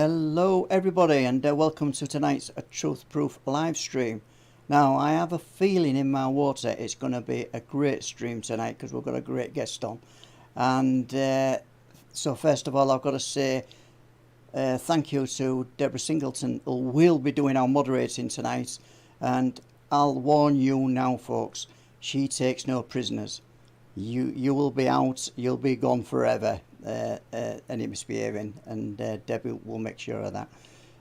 Hello everybody and welcome to tonight's Truth Proof live stream. Now I have a feeling in my water it's going to be a great stream tonight because we've got a great guest on. And so first of all I've got to say thank you to Deborah Singleton, who will be doing our moderating tonight. And I'll warn you now folks, she takes no prisoners. You will be out, you'll be gone forever. Any misbehaving, and Debbie will make sure of that.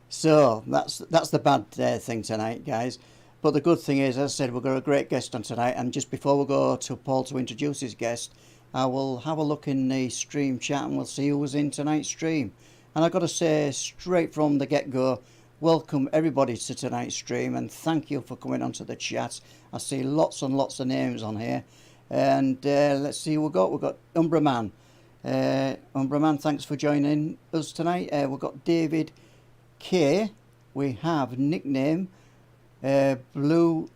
So that's the bad thing tonight, guys. But the good thing is, as I said, we've got a great guest on tonight. And just before we go to Paul to introduce his guest, I will have a look in the stream chat and we'll see who was in tonight's stream. And I've got to say straight from the get-go, welcome everybody to tonight's stream and thank you for coming onto the chat. I see lots and lots of names on here. And let's see who we've got. We've got Umbra Man. Umbra Man, thanks for joining us tonight. We've got David K. We have nickname Blue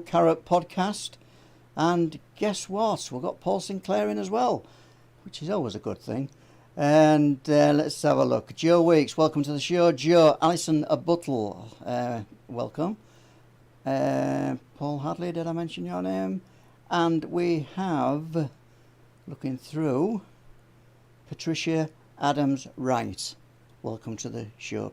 Carrot Podcast. And guess what? We've got Paul Sinclair in as well, which is always a good thing. And let's have a look. Joe Weeks, welcome to the show. Joe, Alison Buttle, welcome. Paul Hadley, did I mention your name? And we have, looking through, Patricia Adams Wright. Welcome to the show,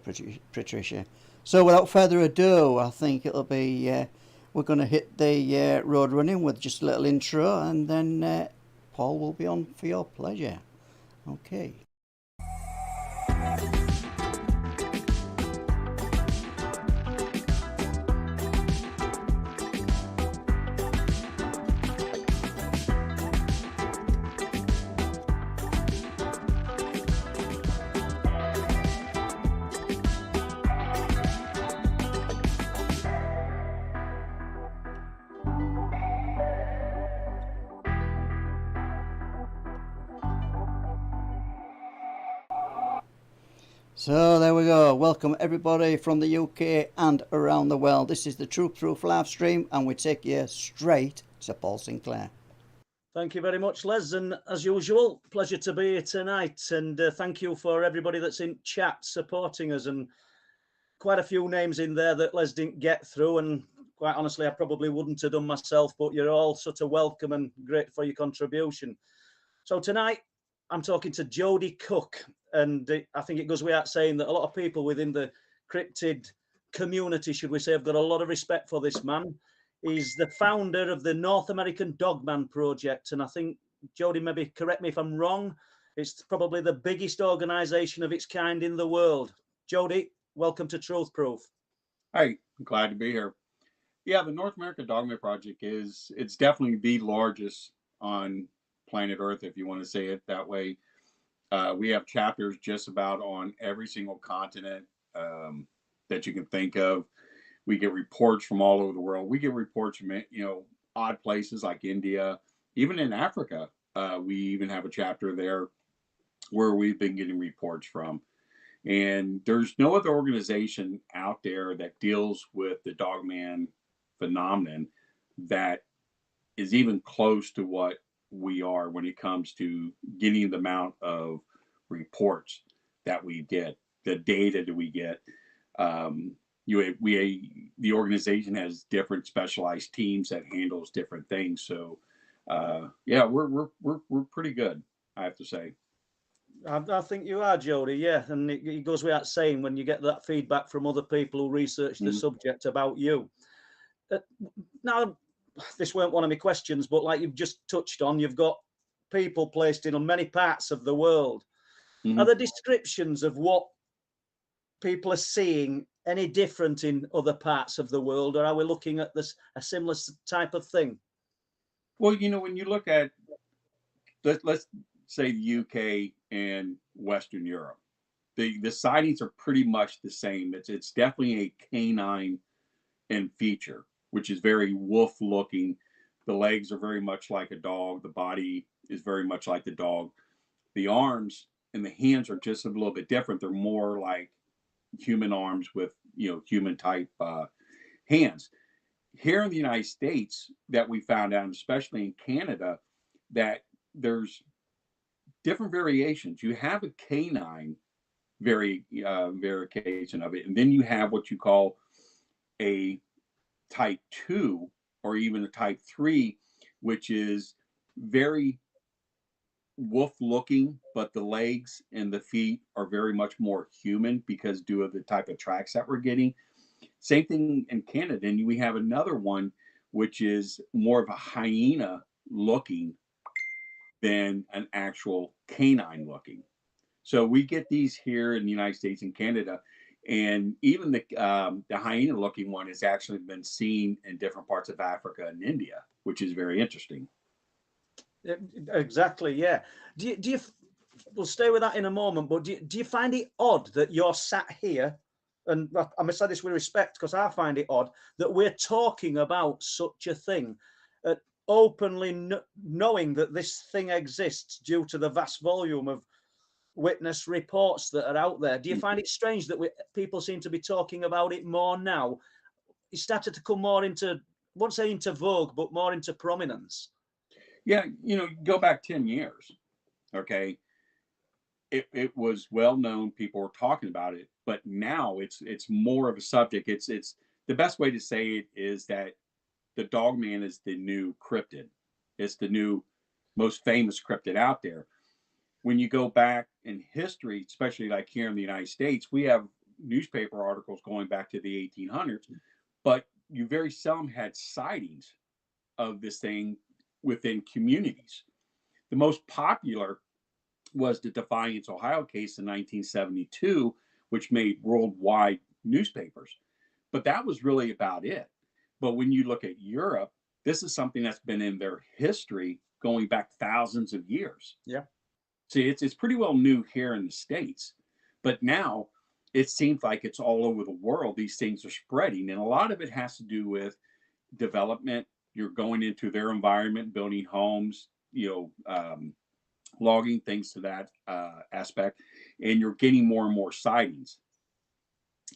Patricia. So without further ado, I think it'll be, we're going to hit the road running with just a little intro, and then Paul will be on for your pleasure. Okay. So there we go. Welcome everybody from the UK and around the world. This is the Truth Proof live stream and we take you straight to Paul Sinclair. Thank you very much, Les, and as usual, pleasure to be here tonight. And thank you for everybody that's in chat supporting us, and quite a few names in there that Les didn't get through, and quite honestly I probably wouldn't have done myself, but you're all sort of welcome and great for your contribution. So tonight I'm talking to Joedy Cook, and I think it goes without saying that a lot of people within the cryptid community, should we say, have got a lot of respect for this man. He's the founder of the North American Dogman Project, and I think, Joedy, maybe correct me if I'm wrong, it's probably the biggest organization of its kind in the world. Joedy, welcome to Truth Proof. Hi, I'm glad to be here. Yeah, the North American Dogman Project it's definitely the largest on planet Earth, if you want to say it that way. We have chapters just about on every single continent that you can think of. We get reports from all over the world. We get reports from, odd places like India, even in Africa. We even have a chapter there where we've been getting reports from. And there's no other organization out there that deals with the Dogman phenomenon that is even close to what we are when it comes to getting the amount of reports that we get, the data that we get. The organization has different specialized teams that handles different things. So yeah, we're pretty good, I have to say. I think you are, Joedy, yeah. And it goes without saying when you get that feedback from other people who research the subject about you. Now, this weren't one of my questions, but like you've just touched on, you've got people placed in many parts of the world. Are the descriptions of what people are seeing any different in other parts of the world, or are we looking at this a similar type of thing? Well, when you look at, let's say the UK and Western Europe, the sightings are pretty much the same. It's definitely a canine in feature, which is very wolf looking. The legs are very much like a dog. The body is very much like the dog. The arms and the hands are just a little bit different. They're more like human arms with, human type hands. Here in the United States, that we found out, especially in Canada, that there's different variations. You have a canine variation of it. And then you have what you call a type 2 or even a type 3, which is very wolf looking, but the legs and the feet are very much more human because due to the type of tracks that we're getting. Same thing in Canada. And we have another one, which is more of a hyena looking than an actual canine looking. So we get these here in the United States and Canada. And even the hyena looking one has actually been seen in different parts of Africa and India, which is very interesting. Exactly, yeah. Do you we'll stay with that in a moment, but do you find it odd that you're sat here, and I must say this with respect because I find it odd that we're talking about such a thing, openly knowing that this thing exists due to the vast volume of witness reports that are out there. Do you find it strange that people seem to be talking about it more now? It started to come more into, I won't say into vogue, but more into prominence. Yeah, go back 10 years, okay? It was well known, people were talking about it, but now it's more of a subject. It's the best way to say it is that the Dogman is the new cryptid. It's the new most famous cryptid out there. When you go back in history, especially like here in the United States, we have newspaper articles going back to the 1800s, but you very seldom had sightings of this thing within communities. The most popular was the Defiance, Ohio case in 1972, which made worldwide newspapers. But that was really about it. But when you look at Europe, this is something that's been in their history going back thousands of years. Yeah. See, it's pretty well new here in the States, but now it seems like it's all over the world. These things are spreading, and a lot of it has to do with development. You're going into their environment, building homes, logging, things to that aspect, and you're getting more and more sightings.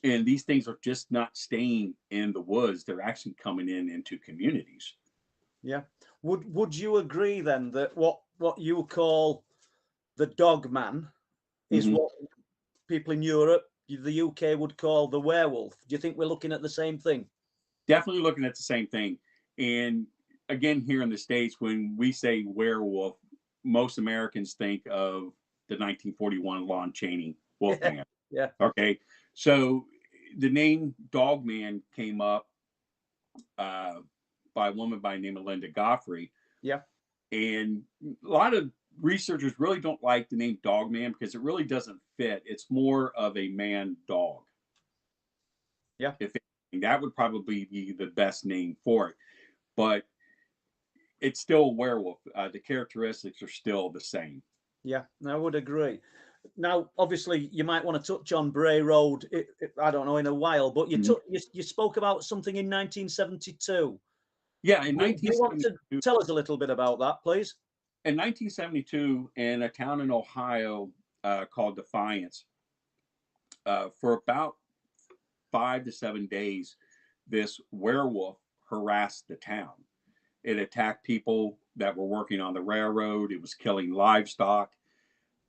And these things are just not staying in the woods; they're actually coming into communities. Yeah. Would you agree then that what you call the Dogman is what people in Europe, the UK, would call the werewolf? Do you think we're looking at the same thing? Definitely looking at the same thing. And again, here in the States, when we say werewolf, most Americans think of the 1941 Lon Chaney Wolfman. Yeah. Okay. So the name Dogman came up by a woman by the name of Linda Goffrey. Yeah. And a lot of researchers really don't like the name Dogman because it really doesn't fit. It's more of a man dog. Yeah. If anything, that would probably be the best name for it. But it's still a werewolf. The characteristics are still the same. Yeah, I would agree. Now, obviously, you might want to touch on Bray Road. I don't know in a while, but you spoke about something in 1972. Yeah, in 1972. Do you want to tell us a little bit about that, please? In 1972, in a town in Ohio called Defiance, for about 5 to 7 days, this werewolf harassed the town. It attacked people that were working on the railroad. It was killing livestock.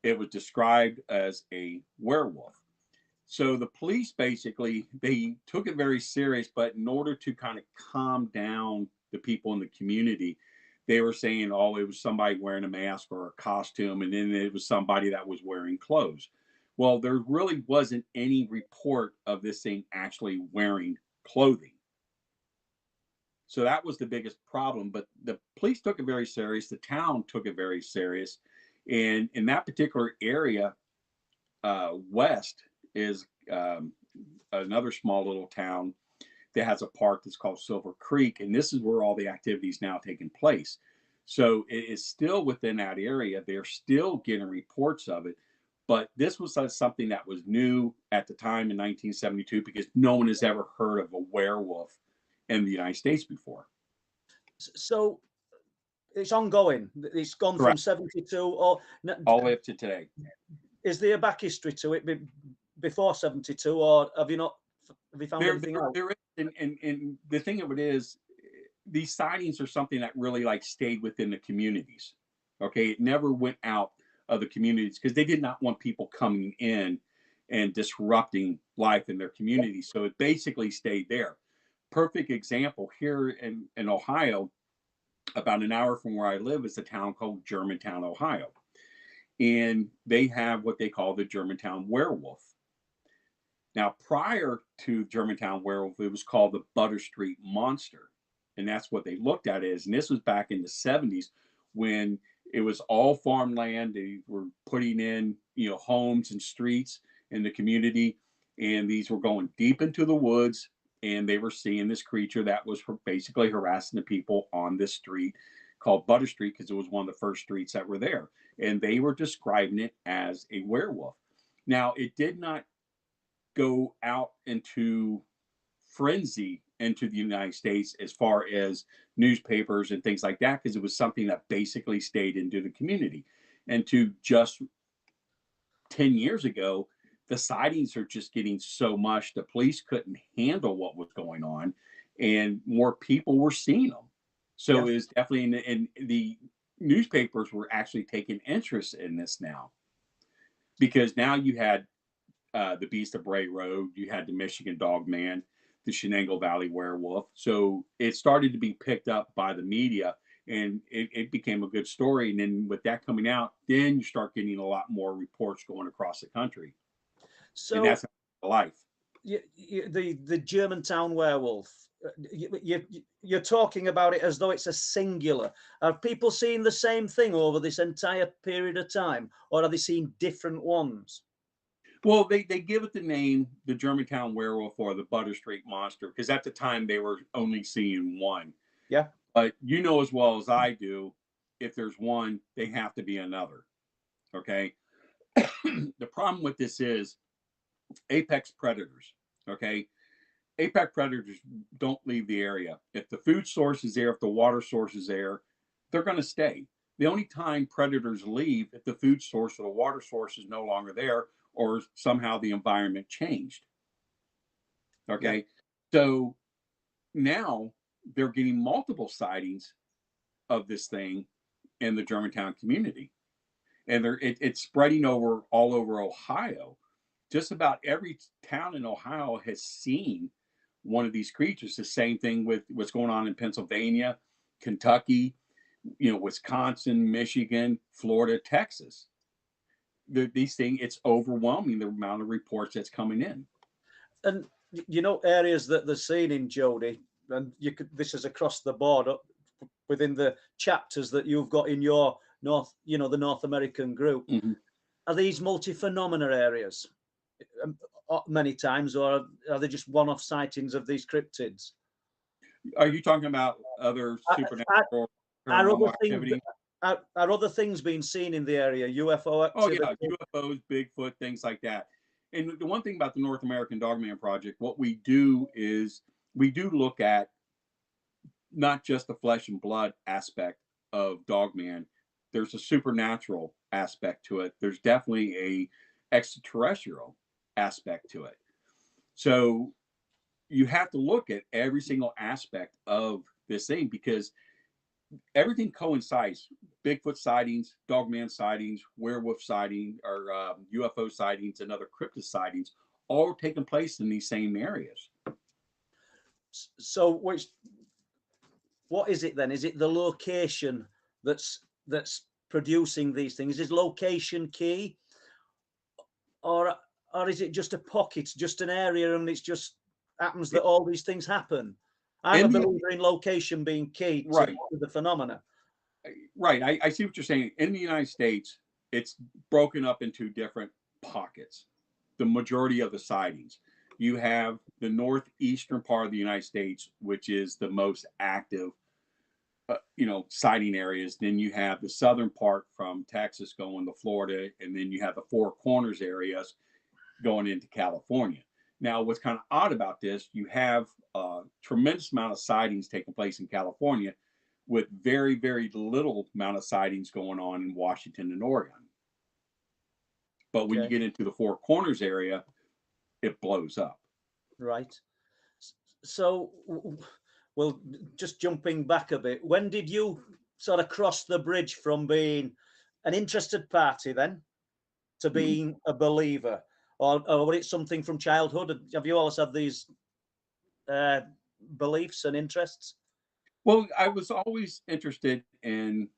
It was described as a werewolf. So the police basically, they took it very serious, but in order to kind of calm down the people in the community, they were saying, oh, it was somebody wearing a mask or a costume, and then it was somebody that was wearing clothes. Well, there really wasn't any report of this thing actually wearing clothing. So that was the biggest problem, but the police took it very serious. The town took it very serious. And in that particular area, west is another small little town that has a park that's called Silver Creek. And this is where all the activities now taking place. So it is still within that area. They're still getting reports of it. But this was something that was new at the time in 1972 because no one has ever heard of a werewolf in the United States before. So it's ongoing. It's gone Correct. from 72 or all the way up to today. Is there a back history to it before 72, or have you found anything out? There is, and the thing of it is, these sightings are something that really like stayed within the communities. Okay, it never went out of the communities because they did not want people coming in and disrupting life in their community. So it basically stayed there. Perfect example here in Ohio, about an hour from where I live, is a town called Germantown, Ohio. And they have what they call the Germantown Werewolf. Now, prior to Germantown Werewolf, it was called the Butter Street Monster. And that's what they looked at it as. And this was back in the 70s when it was all farmland. They were putting in, homes and streets in the community. And these were going deep into the woods. And they were seeing this creature that was basically harassing the people on this street called Butter Street, because it was one of the first streets that were there. And they were describing it as a werewolf. Now, it did not go out into frenzy into the United States as far as newspapers and things like that, because it was something that basically stayed into the community. And to just 10 years ago, the sightings are just getting so much, the police couldn't handle what was going on, and more people were seeing them. So it was definitely, and the newspapers were actually taking interest in this now, because now you had the Beast of Bray Road, you had the Michigan Dogman, the Shenango Valley Werewolf. So it started to be picked up by the media, and it became a good story. And then with that coming out, then you start getting a lot more reports going across the country. So, and that's life. The Germantown Werewolf, you're talking about it as though it's a singular. Are people seeing the same thing over this entire period of time, or are they seeing different ones? Well, they give it the name, the Germantown Werewolf or the Butter Street Monster, because at the time they were only seeing one. Yeah. But you know as well as I do, if there's one, they have to be another. Okay. The problem with this is apex predators. Okay. Apex predators don't leave the area. If the food source is there, if the water source is there, they're going to stay. The only time predators leave if the food source or the water source is no longer there, or somehow the environment changed. Okay. Yeah. So now they're getting multiple sightings of this thing in the Germantown community. And it's spreading all over Ohio. Just about every town in Ohio has seen one of these creatures. The same thing with what's going on in Pennsylvania, Kentucky, Wisconsin, Michigan, Florida, Texas. These things, it's overwhelming the amount of reports that's coming in. And areas that they're seen in, Joedy, and this is across the board within the chapters that you've got in your the North American group. Mm-hmm. Are these multi-phenomena areas many times, or are they just one-off sightings of these cryptids? Are you talking about other supernatural activity? Are other things being seen in the area? UFO activity? Oh yeah, UFOs, Bigfoot, things like that. And the one thing about the North American Dogman Project, what we do is we do look at not just the flesh and blood aspect of Dogman. There's a supernatural aspect to it. There's definitely a extraterrestrial aspect to it. So you have to look at every single aspect of this thing, because everything coincides. Bigfoot sightings, Dogman sightings, werewolf sightings, or UFO sightings, and other cryptid sightings, all taking place in these same areas. So what is it then? Is it the location that's producing these things? Is location key, or is it just a pocket, just an area, and it's just happens that all these things happen? I'm a believer in location being key to the phenomena. Right. I see what you're saying. In the United States, it's broken up into different pockets. The majority of the sightings. You have the northeastern part of the United States, which is the most active, sighting areas. Then you have the southern part from Texas going to Florida, and then you have the Four Corners areas going into California. Now, what's kind of odd about this, you have a tremendous amount of sightings taking place in California, with very, very little amount of sightings going on in Washington and Oregon. But when you get into the Four Corners area, it blows up. Right. So, well, just jumping back a bit, when did you sort of cross the bridge from being an interested party then to being a believer? or was it something from childhood? Have you always had these beliefs and interests? Well, I was always interested in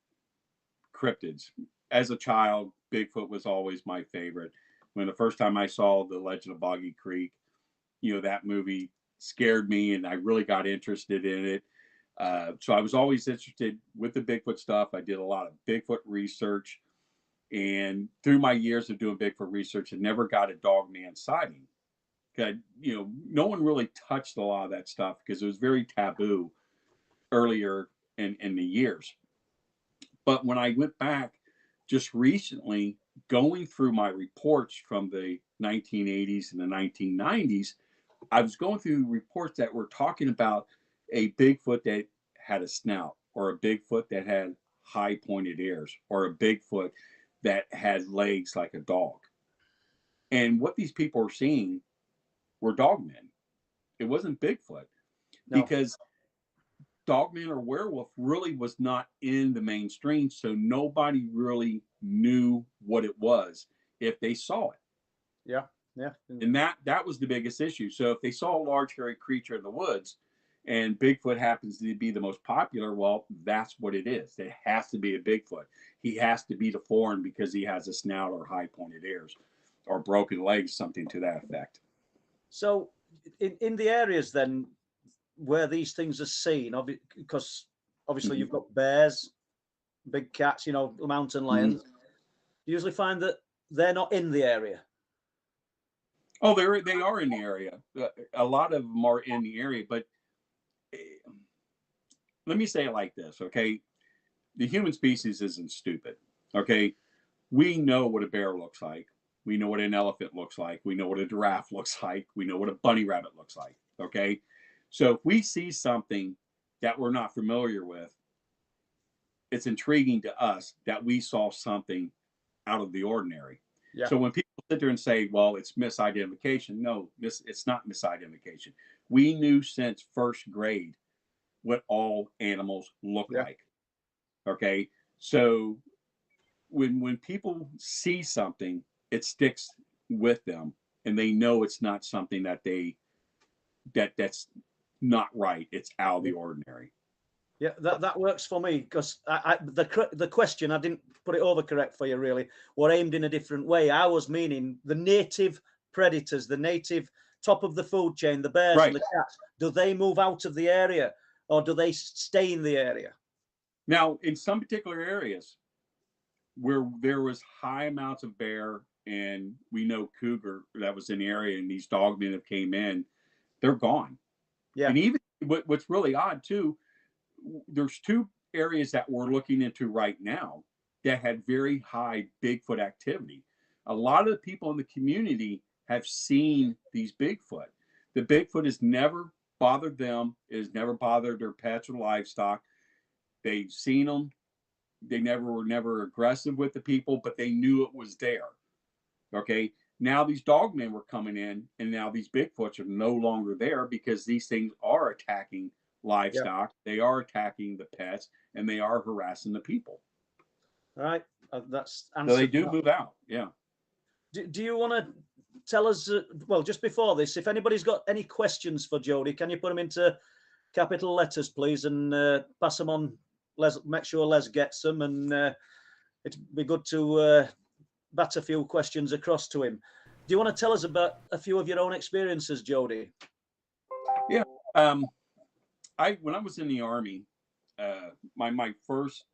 cryptids. As a child, Bigfoot was always my favorite. When the first time I saw The Legend of Boggy Creek, that movie scared me and I really got interested in it. So I was always interested with the Bigfoot stuff. I did a lot of Bigfoot research. And through my years of doing Bigfoot research, I never got a Dogman sighting. No one really touched a lot of that stuff because it was very taboo earlier in the years. But when I went back just recently, going through my reports from the 1980s and the 1990s, I was going through reports that were talking about a Bigfoot that had a snout, or a Bigfoot that had high pointed ears, or a Bigfoot that had legs like a dog. And what these people were seeing were dogmen. It wasn't Bigfoot. No. Because Dogman or werewolf really was not in the mainstream, so nobody really knew what it was if they saw it. Yeah, yeah. And that was the biggest issue. So if they saw a large hairy creature in the woods and Bigfoot happens to be the most popular, well, that's what it is. It has to be a Bigfoot. He has to be the foreign because he has a snout or high pointed ears or broken legs, something to that effect. So in the areas then where these things are seen, because obviously you've got bears, big cats, mountain lions, you usually find that they're not in the area. Oh, they are in the area. A lot of them are in the area, but let me say it like this, okay? The human species isn't stupid, okay? We know what a bear looks like. We know what an elephant looks like. We know what a giraffe looks like. We know what a bunny rabbit looks like, okay? So if we see something that we're not familiar with, it's intriguing to us that we saw something out of the ordinary. Yeah. So when people sit there and say, well, it's misidentification, no, it's not misidentification. We knew since first grade what all animals look like. Okay. So when people see something, it sticks with them and they know it's not something that's not right. It's out of the ordinary. Yeah, that works for me because the question, I didn't put it over correct for you really, were aimed in a different way. I was meaning the native predators, the native top of the food chain, the bears and the cats. Do they move out of the area or do they stay in the area? Now, in some particular areas where there was high amounts of bear and we know cougar that was in the area and these dogmen have came in, they're gone. Yeah. And even what's really odd too, there's two areas that we're looking into right now that had very high Bigfoot activity. A lot of the people in the community have seen these Bigfoot. The Bigfoot has never bothered them, it has never bothered their pets or livestock. They've seen them. They were never aggressive with the people, but they knew it was there. Okay. Now these dogmen were coming in, and now these Bigfoots are no longer there because these things are attacking livestock. Yeah. They are attacking the pets, and they are harassing the people. All right. That's so they do move out. Yeah. Do you want to tell us, well, just before this, if anybody's got any questions for Joedy, can you put them into capital letters, please, and pass them on? Make sure Les gets them, and it'd be good to bat a few questions across to him. Do you want to tell us about a few of your own experiences, Joedy? Yeah. When I was in the Army, my first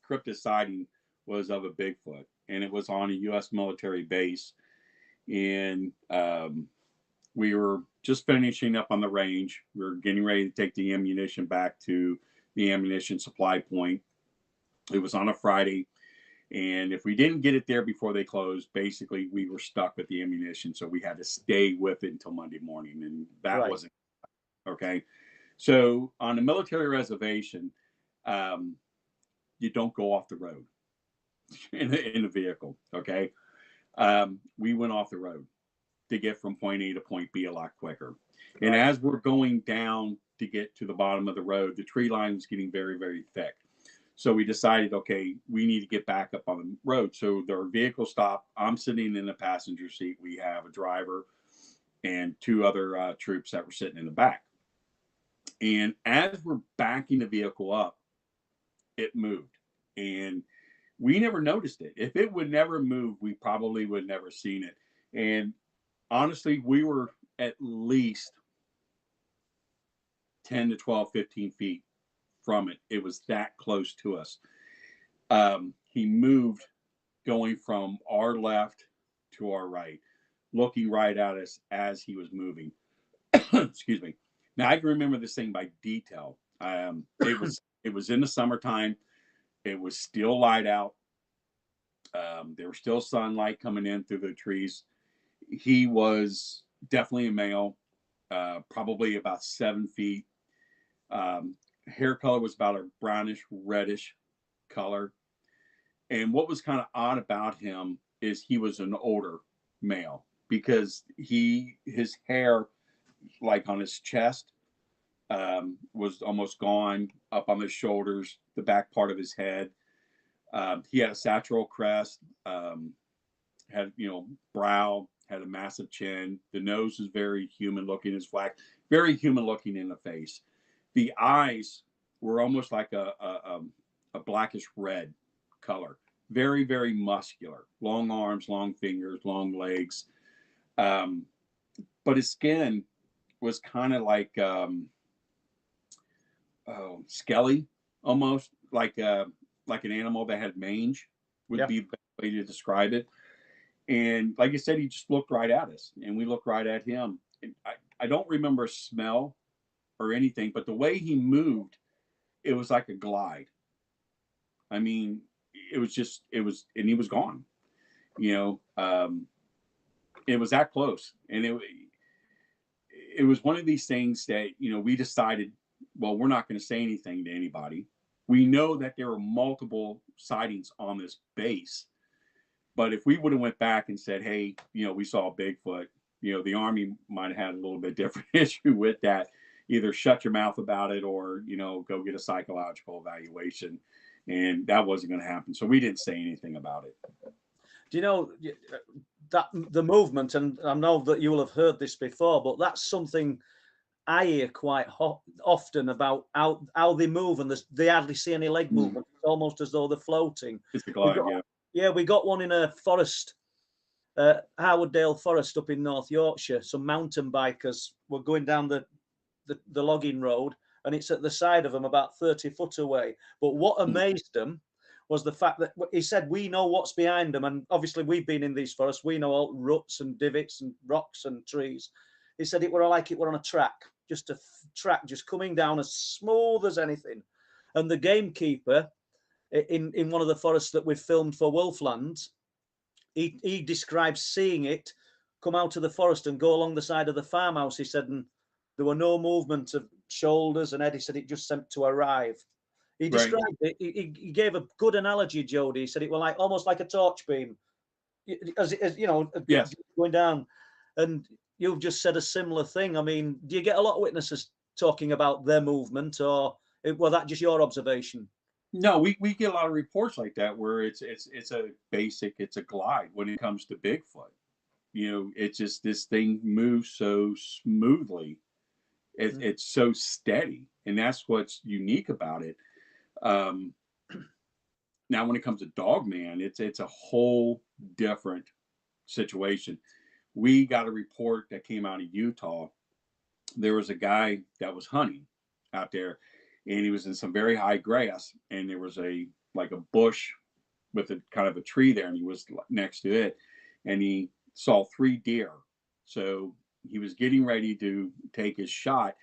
cryptid sighting was of a Bigfoot, and it was on a U.S. military base. And we were just finishing up on the range. We were getting ready to take the ammunition back to the ammunition supply point. It was on a Friday. And if we didn't get it there before they closed, basically we were stuck with the ammunition. So we had to stay with it until Monday morning. And that wasn't okay. So on a military reservation, you don't go off the road in a vehicle. Okay. We went off the road to get from point A to point B a lot quicker. And as we're going down to get to the bottom of the road, the tree line was getting very, very thick. So we decided, okay, we need to get back up on the road. So their vehicle stopped. I'm sitting in the passenger seat. We have a driver and two other troops that were sitting in the back. And as we're backing the vehicle up, it moved. And we never noticed it. If it would never move, we probably would never seen it. And honestly, we were at least 10 to 12, 15 feet from it. It was that close to us. He moved going from our left to our right, looking right at us as he was moving. Excuse me. Now I can remember this thing by detail. It was in the summertime. It was still light out. There was still sunlight coming in through the trees. He was definitely a male, probably about 7 feet. Hair color was about a brownish reddish color. And what was kind of odd about him is he was an older male, because his hair, like on his chest, was almost gone, up on his shoulders, the back part of his head. He had a satchel crest, had, brow, had a massive chin. The nose was very human looking, his black, very human looking in the face. The eyes were almost like a blackish red color. Very, very muscular. Long arms, long fingers, long legs. But his skin was kind of like skelly, almost like an animal that had mange, would be the best way to describe it. And like I said, he just looked right at us, and we looked right at him. And I don't remember a smell or anything, but the way he moved, it was like a glide. I mean, and he was gone. It was that close, and it was one of these things that we decided, well, we're not going to say anything to anybody. We know that there were multiple sightings on this base, but if we would have went back and said, hey, we saw Bigfoot, the Army might have had a little bit different issue with that. Either shut your mouth about it, or go get a psychological evaluation, and that wasn't going to happen. So we didn't say anything about it. Do you know that the movement, and I know that you will have heard this before, but that's something I hear quite often about how they move, and they hardly see any leg movement. It's almost as though they're floating. It's a glide, yeah. We got one in a forest, Howardale Forest up in North Yorkshire. Some mountain bikers were going down the logging road, and it's at the side of them about 30 foot away. But what amazed them was the fact that he said, we know what's behind them. And obviously we've been in these forests. We know all ruts and divots and rocks and trees. He said it were like it were on a track, just a track, just coming down as smooth as anything. And the gamekeeper in one of the forests that we've filmed for Wolflands, he describes seeing it come out of the forest and go along the side of the farmhouse. He said, and there were no movement of shoulders and head. He said it just seemed to arrive. He described it. He gave a good analogy, Joedy. He said it was almost like a torch beam, as going down. And you've just said a similar thing. I mean, do you get a lot of witnesses talking about their movement, or was that just your observation? No, we get a lot of reports like that where it's a glide when it comes to Bigfoot. It's just, this thing moves so smoothly. It's so steady, and that's what's unique about it. Now, when it comes to Dogman, it's a whole different situation. We got a report that came out of Utah. There was a guy that was hunting out there, and he was in some very high grass, and there was a bush with a kind of a tree there, and he was next to it, and he saw 3 deer. So he was getting ready to take his shot.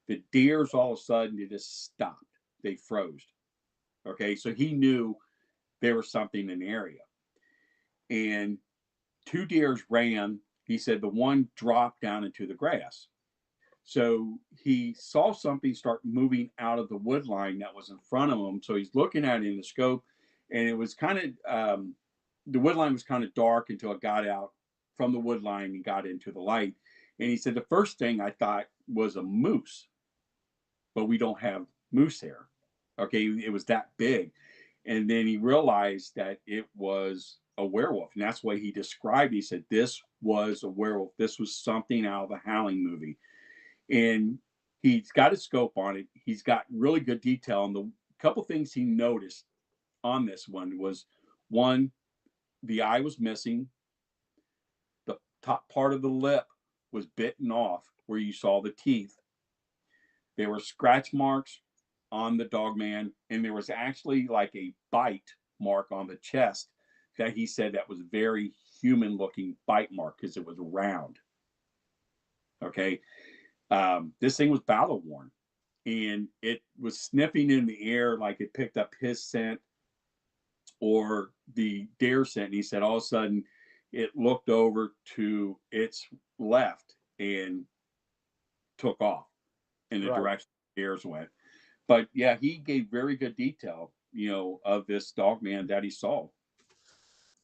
The deers all of a sudden, they just stopped. They froze. Okay, so he knew there was something in the area. And 2 deers ran. He said the one dropped down into the grass. So he saw something start moving out of the wood line that was in front of him. So he's looking at it in the scope, and it was kind of, the wood line was kind of dark until it got out from the wood line and got into the light. And he said, the first thing I thought was a moose, but we don't have moose hair. Okay, it was that big. And then he realized that it was a werewolf. And that's why he described it. He said, this was a werewolf. This was something out of the Howling movie. And he's got a scope on it. He's got really good detail. And the couple things he noticed on this one was, one, the eye was missing. The top part of the lip was bitten off where you saw the teeth. There were scratch marks on the Dogman, and there was actually like a bite mark on the chest that he said that was very human looking bite mark because it was round. Okay. This thing was battle worn, and it was sniffing in the air like it picked up his scent or the deer scent. And he said all of a sudden it looked over to its left and took off in the direction the deers went. But yeah, he gave very good detail, of this Dogman that he saw.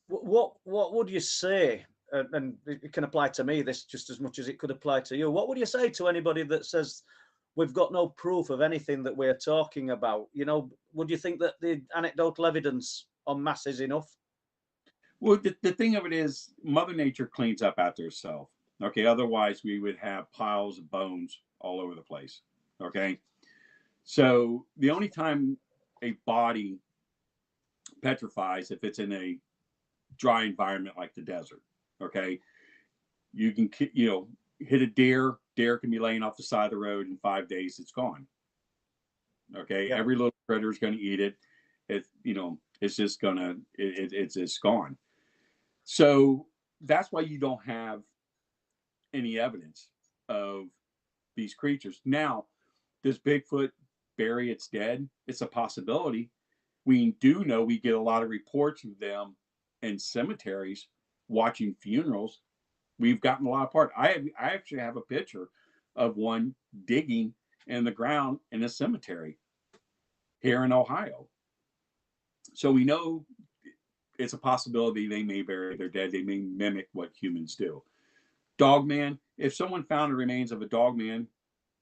What would you say? And it can apply to me this just as much as it could apply to you. What would you say to anybody that says we've got no proof of anything that we're talking about? Would you think that the anecdotal evidence en masse is enough? Well, the thing of it is, Mother Nature cleans up after herself. Okay, otherwise we would have piles of bones all over the place. Okay, so the only time a body petrifies if it's in a dry environment like the desert. Okay, you can hit a deer. Deer can be laying off the side of the road in 5 days. It's gone. Okay, yeah. Every little critter is going to eat it. It's just gonna it's gone. So that's why you don't have any evidence of these creatures. Now, does Bigfoot bury its dead? It's a possibility. We do know we get a lot of reports of them in cemeteries watching funerals. We've gotten a lot of part. I actually have a picture of one digging in the ground in a cemetery here in Ohio. So we know it's a possibility they may bury their dead. They may mimic what humans do. Dogman, if someone found the remains of a Dogman,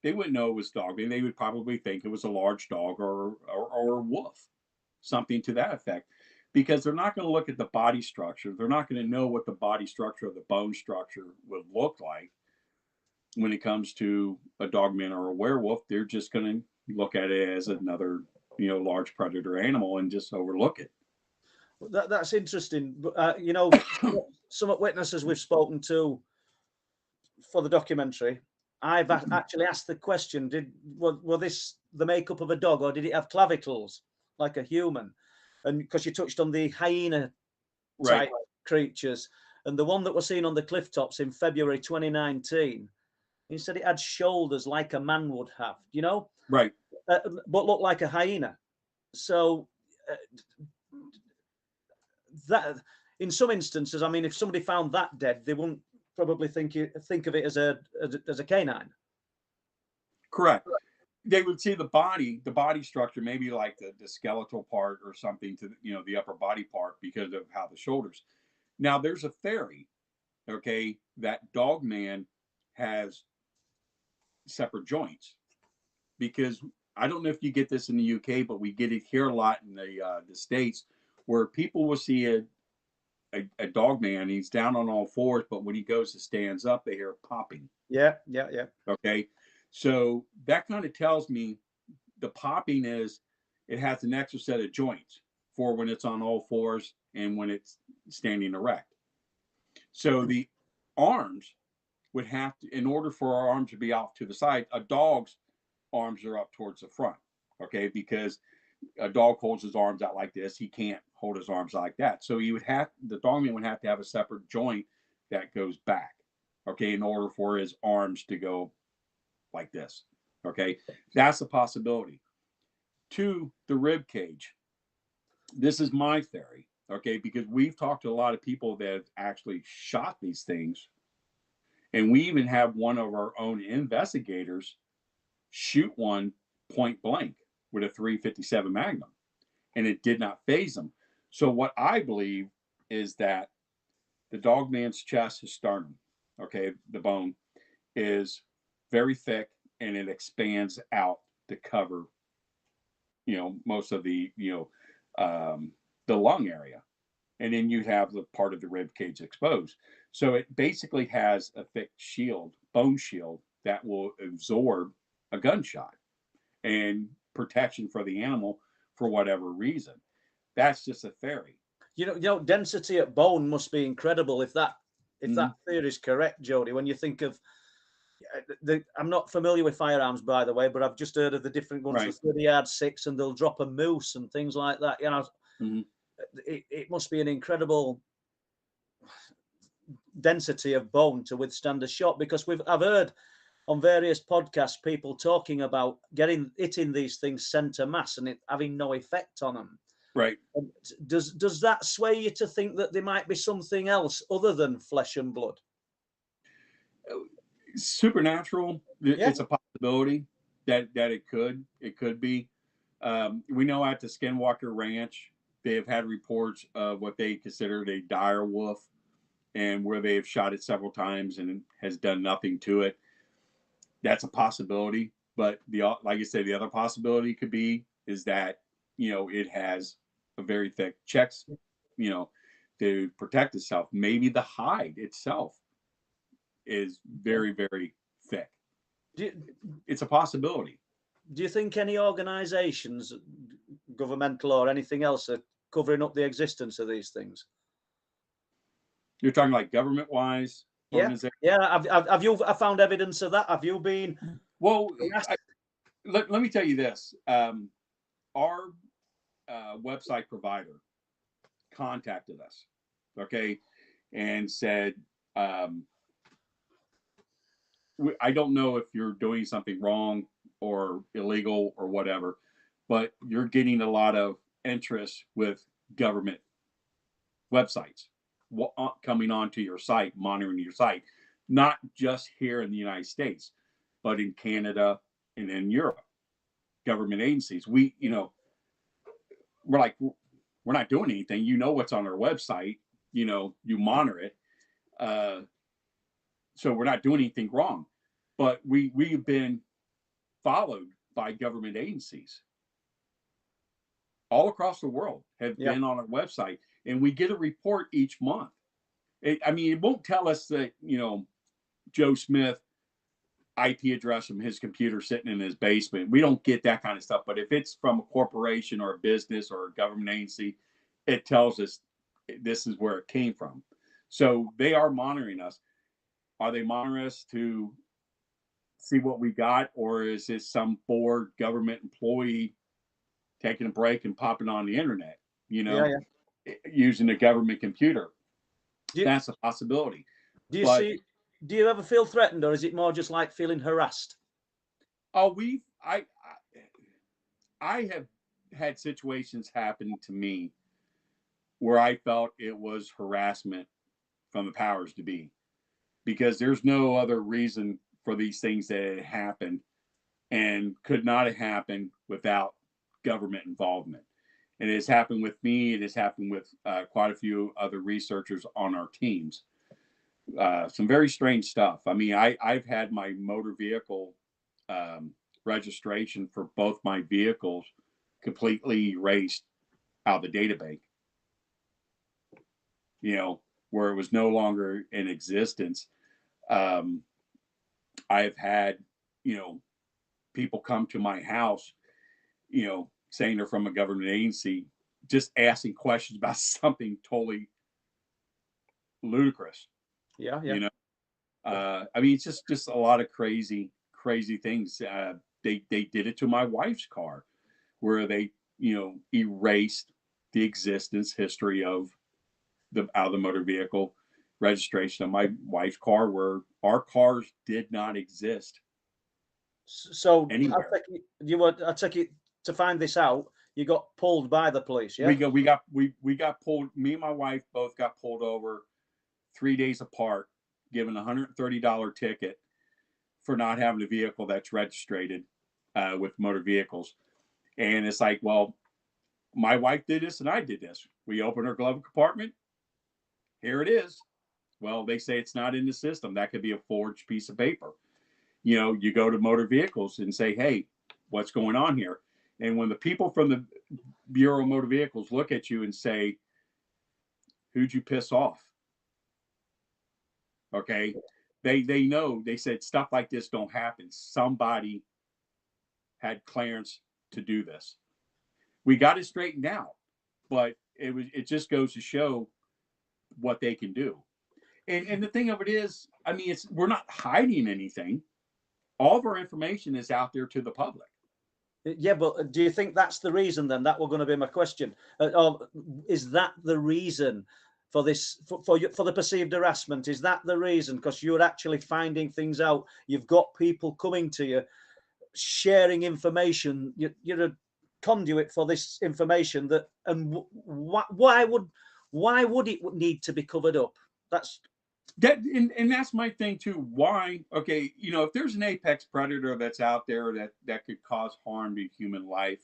they wouldn't know it was Dogman. They would probably think it was a large dog or a wolf, something to that effect, because they're not going to look at the body structure. They're not going to know what the body structure of the bone structure would look like when it comes to a Dogman or a werewolf. They're just going to look at it as another, large predator animal and just overlook it. That's interesting. Some witnesses we've spoken to for the documentary, I've actually asked the question: were this the makeup of a dog, or did it have clavicles like a human? And because you touched on the hyena type creatures, and the one that was seen on the cliff tops in February 2019, he said it had shoulders like a man would have, right, but looked like a hyena. So that, in some instances, I mean, if somebody found that dead, they wouldn't probably think of it as a canine. Correct. They would see the body structure, maybe like the skeletal part or something to the upper body part because of how the shoulders. Now there's a theory, okay, that Dogman has separate joints, because I don't know if you get this in the UK, but we get it here a lot in the States, where people will see a Dogman. He's down on all fours, but when he goes to stands up, they hear popping. Yeah. Okay, so that kind of tells me the popping is it has an extra set of joints for when it's on all fours and when it's standing erect. So the arms would have to, in order for our arms to be off to the side, a dog's arms are up towards the front. Okay, because a dog holds his arms out like this. He can't hold his arms like that. So the Dogman would have to have a separate joint that goes back, okay, in order for his arms to go like this. Okay, that's a possibility. To the rib cage, this is my theory, okay, because we've talked to a lot of people that have actually shot these things, and we even have one of our own investigators shoot one point blank with a 357 Magnum, and it did not phase them. So what I believe is that the Dogman's chest, his sternum, okay, the bone is very thick and it expands out to cover, most of the, the lung area. And then you have the part of the rib cage exposed. So it basically has a thick shield, bone shield, that will absorb a gunshot and protection for the animal for whatever reason. That's just a theory. Density at bone must be incredible if that theory is correct, Joedy. When you think of I'm not familiar with firearms, by the way, but I've just heard of the different ones, Right. the 30-yard 6, and they'll drop a moose and things like that. Mhm. It must be an incredible density of bone to withstand a shot, because I've heard on various podcasts people talking about hitting these things center mass and it having no effect on them. Right. Does that sway you to think that there might be something else other than flesh and blood? Supernatural, it's a possibility that it could be. We know at the Skinwalker Ranch, they have had reports of what they considered a dire wolf, and where they have shot it several times and it has done nothing to it. That's a possibility. But like I said, the other possibility could be is that, it has a very thick checks, to protect itself. Maybe the hide itself is very, very thick. It's a possibility. Do you think any organizations, governmental or anything else, are covering up the existence of these things? You're talking like government-wise? Yeah. Have you found evidence of that? Have you been? Well, let me tell you this. Our website provider contacted us, okay, and said, I don't know if you're doing something wrong or illegal or whatever, but you're getting a lot of interest with government websites coming onto your site, monitoring your site, not just here in the United States, but in Canada and in Europe. Government agencies, we're like, we're not doing anything. What's on our website, you monitor it. So we're not doing anything wrong, but we've been followed by government agencies all across the world have been on our website, and we get a report each month. It won't tell us that, Joe Smith IP address from his computer sitting in his basement. We don't get that kind of stuff. But if it's from a corporation or a business or a government agency, it tells us this is where it came from. So they are monitoring us. Are they monitoring us to see what we got, or is this some bored government employee taking a break and popping on the internet, using a government computer? That's a possibility. Do you ever feel threatened, or is it more just like feeling harassed? Oh, I have had situations happen to me where I felt it was harassment from the powers to be, because there's no other reason for these things that happened, and could not have happened without government involvement. And it has happened with me. It has happened with quite a few other researchers on our teams. Some very strange stuff. I've had my motor vehicle registration for both my vehicles completely erased out of the data bank, where it was no longer in existence. I've had, people come to my house, saying they're from a government agency, just asking questions about something totally ludicrous. It's just a lot of crazy things. They did it to my wife's car, where they, erased the existence history of the motor vehicle registration of my wife's car, where our cars did not exist. So anywhere. I take it to find this out, you got pulled by the police, yeah? We got pulled. Me and my wife both got pulled over 3 days apart, given a $130 ticket for not having a vehicle that's registered with motor vehicles. And it's like, well, my wife did this and I did this. We opened her glove compartment. Here it is. Well, they say it's not in the system. That could be a forged piece of paper. You go to motor vehicles and say, hey, what's going on here? And when the people from the Bureau of Motor Vehicles look at you and say, who'd you piss off? Okay. They know, they said stuff like this don't happen. Somebody had clearance to do this. We got it straightened out, but it just goes to show what they can do. And the thing of it is, I mean, we're not hiding anything. All of our information is out there to the public. Yeah, but do you think that's the reason then? That were going to be my question. Or is that the reason for this, for the perceived harassment? Is that the reason? Because you're actually finding things out. You've got people coming to you, sharing information. You're a conduit for this information. That and why would it need to be covered up? That's that's my thing too. Why? Okay, you know, if there's an apex predator that's out there that could cause harm to human life,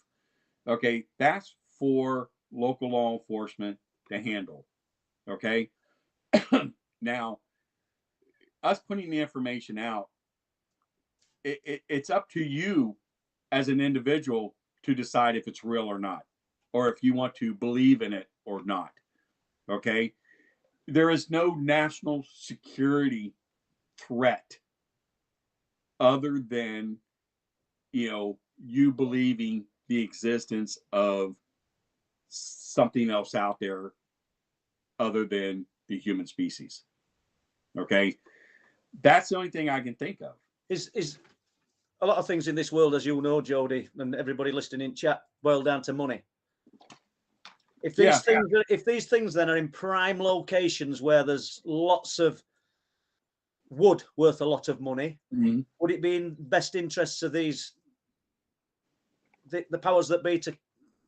okay, that's for local law enforcement to handle. Okay. Now, us putting the information out, it's up to you as an individual to decide if it's real or not, or if you want to believe in it or not. Okay. There is no national security threat other than, you know, you believing the existence of something else out there other than the human species. Okay. That's the only thing I can think of. Is a lot of things in this world, as you know, Jody, and everybody listening in chat, boil down to money. If these things then are in prime locations where there's lots of wood worth a lot of money, would it be in best interests of the powers that be to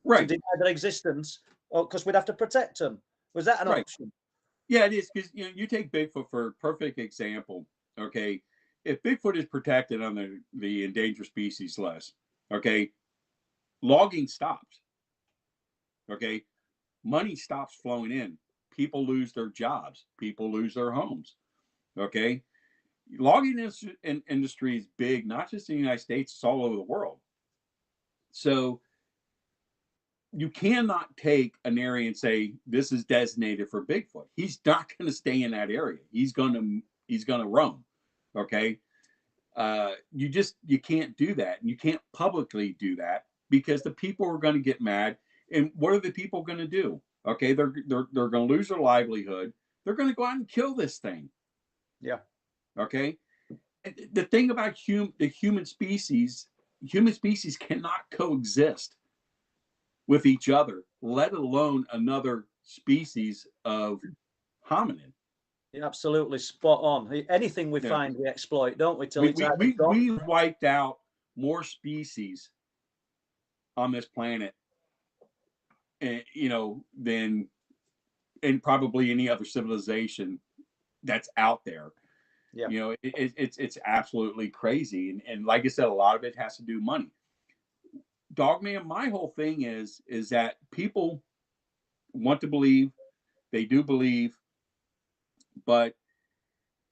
deny their existence, or because we'd have to protect them? Was that an option? Yeah, it is, because you take Bigfoot for a perfect example. Okay, if Bigfoot is protected on the endangered species list, okay, logging stops. Okay, money stops flowing in. People lose their jobs. People lose their homes. Okay, logging industry is big, not just in the United States, it's all over the world. So you cannot take an area and say this is designated for Bigfoot. He's not going to stay in that area. He's going to roam. Okay, you can't do that, and you can't publicly do that because the people are going to get mad. And what are the people going to do? Okay, they're going to lose their livelihood. They're going to go out and kill this thing. Yeah. Okay. The thing about the human species cannot coexist with each other, let alone another species of hominin. You're absolutely spot on. Anything we find, we exploit, don't we? Till we've wiped out more species on this planet, you know, than in probably any other civilization that's out there. Yeah. You know, it's absolutely crazy, and like I said, a lot of it has to do with money. Dogman, my whole thing is that people want to believe, they do believe, but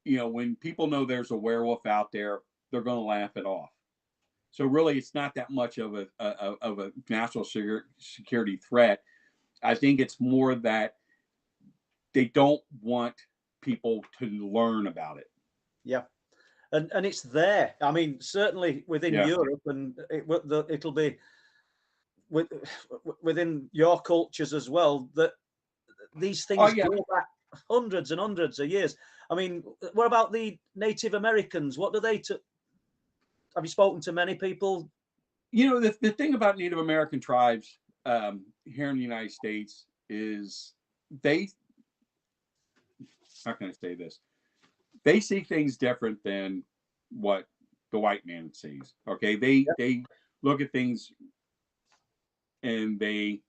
you know, when people know there's a werewolf out there, they're going to laugh it off. So really, it's not that much of a national security threat. I think it's more that they don't want people to learn about it. Yeah. And it's there. I mean, certainly within Europe, and it'll be within your cultures as well, that these things go back hundreds and hundreds of years. I mean, what about the Native Americans? What do they have you spoken to many people? You know, the thing about Native American tribes here in the United States is how can I say this? They see things different than what the white man sees. Okay, they look at things and they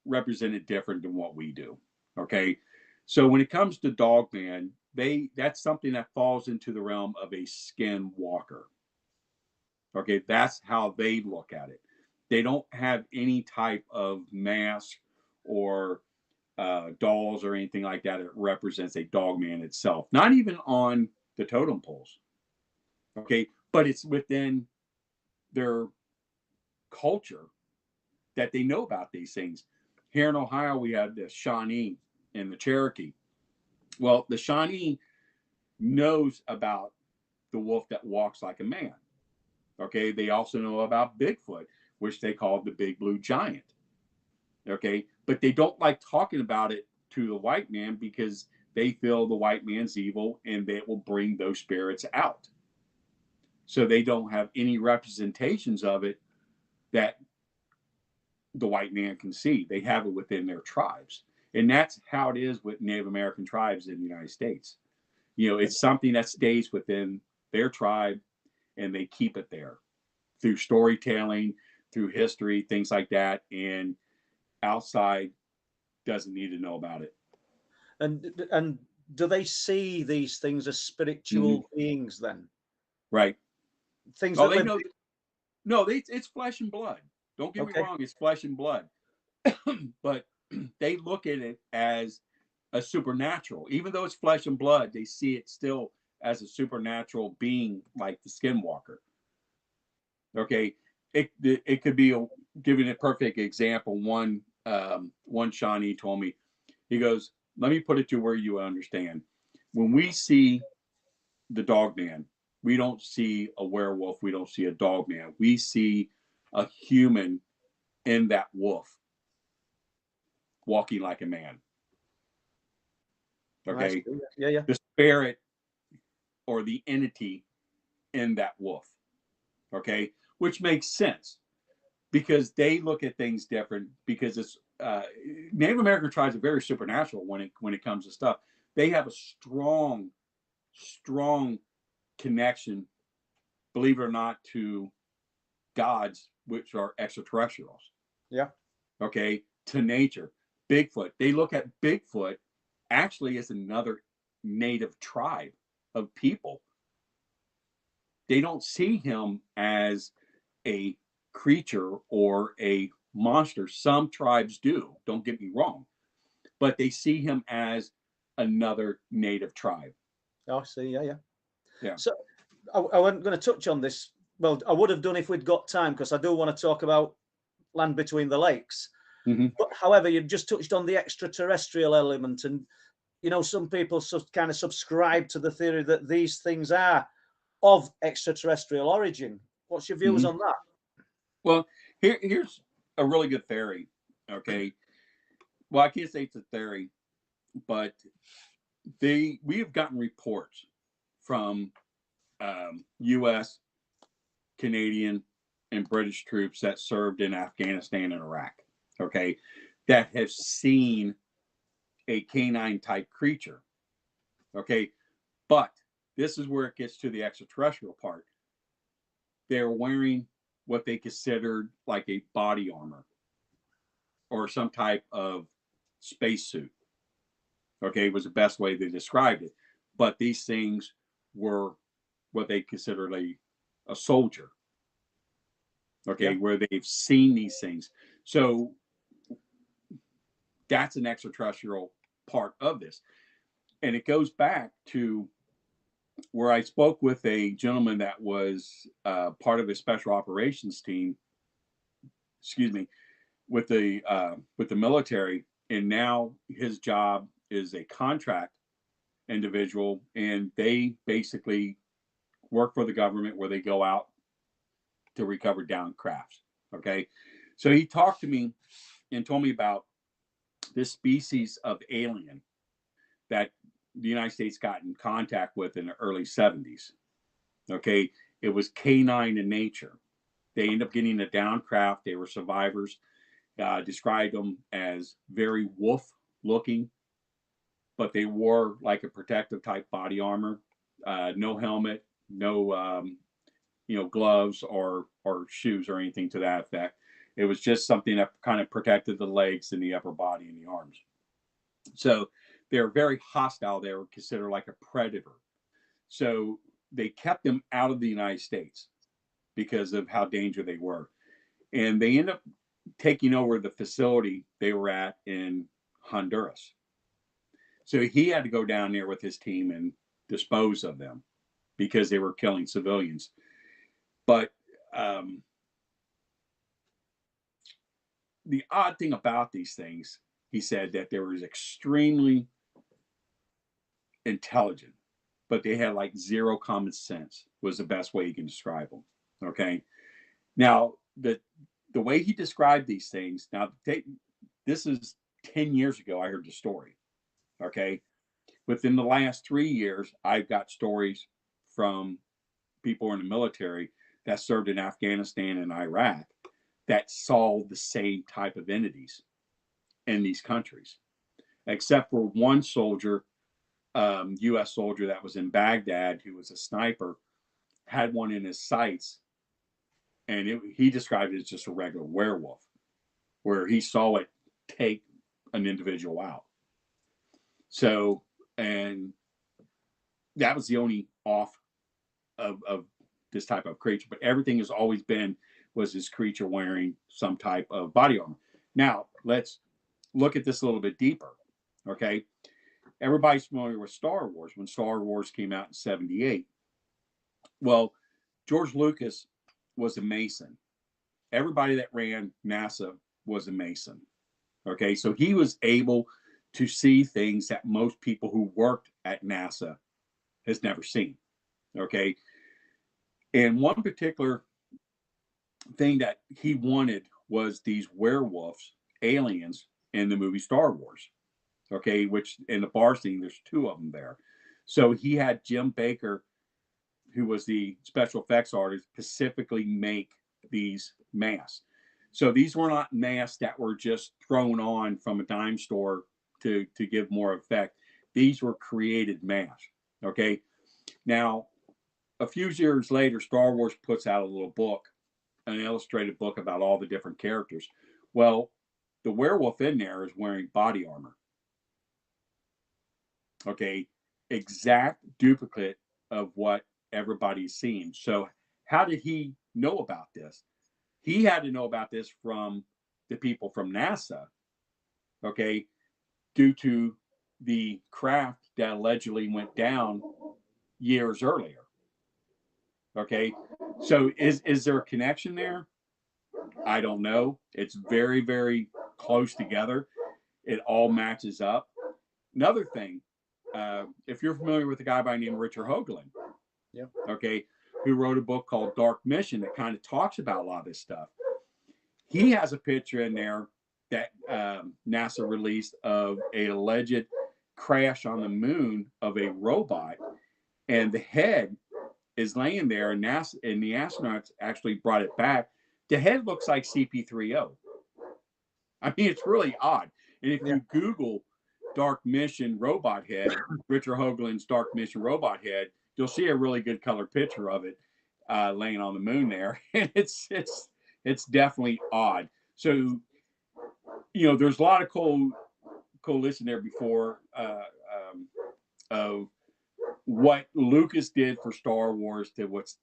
represent it different than what we do. Okay, so when it comes to Dogman, that's something that falls into the realm of a skinwalker. Okay, that's how they look at it. They don't have any type of mask or dolls or anything like that. It represents a Dogman itself, not even on the totem poles. Okay, but it's within their culture that they know about these things. Here in Ohio, we have the Shawnee and the Cherokee. Well, the Shawnee knows about the wolf that walks like a man. Okay, they also know about Bigfoot, which they call the big blue giant. Okay, but they don't like talking about it to the white man because they feel the white man's evil and they will bring those spirits out. So they don't have any representations of it that the white man can see. They have it within their tribes. And that's how it is with Native American tribes in the United States. You know, it's something that stays within their tribe and they keep it there through storytelling, through history, things like that. And outside doesn't need to know about it. And do they see these things as spiritual beings then? Right. Things Oh, that they live... know. No, it's flesh and blood. Don't get me wrong. It's flesh and blood. But they look at it as a supernatural. Even though it's flesh and blood, they see it still as a supernatural being like the skinwalker. Okay. It could be giving a perfect example. One Shawnee told me, he goes, let me put it to where you understand. When we see the Dogman, we don't see a werewolf. We don't see a Dogman. We see a human in that wolf walking like a man. Okay. Yeah. The spirit or the entity in that wolf. Okay. Which makes sense because they look at things different because it's Native American tribes are very supernatural when it comes to stuff. They have a strong connection, believe it or not, to gods, which are extraterrestrials. Yeah. Okay. To nature. Bigfoot. They look at Bigfoot actually as another native tribe of people. They don't see him as a creature or a monster. Some tribes do, don't get me wrong, but they see him as another native tribe. Oh, I see. Yeah. So I wasn't going to touch on this. Well, I would have done if we'd got time because I do want to talk about Land Between the Lakes. But however, you've just touched on the extraterrestrial element, and you know, some people kind of subscribe to the theory that these things are of extraterrestrial origin. What's your views on that? Well, here's a really good theory. Okay. Well, I can't say it's a theory, but we have gotten reports from U.S., Canadian, and British troops that served in Afghanistan and Iraq. Okay, that have seen a canine type creature. Okay, but this is where it gets to the extraterrestrial part. They're wearing what they considered like a body armor or some type of spacesuit. Okay, was the best way they described it. But these things were what they considered a soldier. Okay, where they've seen these things. So that's an extraterrestrial part of this. And it goes back to where I spoke with a gentleman that was part of a special operations team, with the military, and now his job is a contract individual, and they basically work for the government where they go out to recover downed crafts. Okay, so he talked to me and told me about this species of alien that the United States got in contact with in the early 70s. Okay, it was canine in nature. They ended up getting a down craft. They were survivors. Described them as very wolf looking, but they wore like a protective type body armor, no helmet, no gloves or shoes or anything to that effect. It was just something that kind of protected the legs and the upper body and the arms. So they're very hostile. They were considered like a predator. So they kept them out of the United States because of how dangerous they were. And they ended up taking over the facility they were at in Honduras. So he had to go down there with his team and dispose of them because they were killing civilians. But the odd thing about these things, he said that they were extremely intelligent, but they had like zero common sense, was the best way you can describe them. Okay. Now, the way he described these things, now this is 10 years ago, I heard the story. Okay. Within the last 3 years, I've got stories from people in the military that served in Afghanistan and Iraq that saw the same type of entities in these countries, except for one soldier, U.S. soldier that was in Baghdad, who was a sniper, had one in his sights, and he described it as just a regular werewolf, where he saw it take an individual out. So, and that was the only off of this type of creature, but everything has always been was this creature wearing some type of body armor. Now, let's look at this a little bit deeper. Okay. Everybody's familiar with Star Wars. When Star Wars came out in 78, well, George Lucas was a Mason. Everybody that ran NASA was a Mason. Okay. So he was able to see things that most people who worked at NASA has never seen. Okay. And one particular thing that he wanted was these werewolves, aliens in the movie Star Wars. Okay, which in the bar scene, there's 2 of them there. So he had Jim Baker, who was the special effects artist, specifically make these masks. So these were not masks that were just thrown on from a dime store to give more effect. These were created masks. Okay. Now, a few years later, Star Wars puts out a little book, an illustrated book about all the different characters. Well, the werewolf in there is wearing body armor. Okay, exact duplicate of what everybody's seen. So how did he know about this? He had to know about this from the people from NASA, okay, due to the craft that allegedly went down years earlier. Okay, so is there a connection there? I don't know. It's very, very close together. It all matches up. Another thing, if you're familiar with a guy by the name of Richard Hoagland, yeah, okay, who wrote a book called Dark Mission that kind of talks about a lot of this stuff. He has a picture in there that NASA released of an alleged crash on the moon of a robot, and the head is laying there, and NASA and the astronauts actually brought it back. The head looks like CP3O. I mean, it's really odd. And if you Google Dark Mission robot head, Richard Hoagland's Dark Mission robot head, you'll see a really good color picture of it laying on the moon there. And it's definitely odd. So, you know, there's a lot of coalition there before of what Lucas did for Star Wars to what's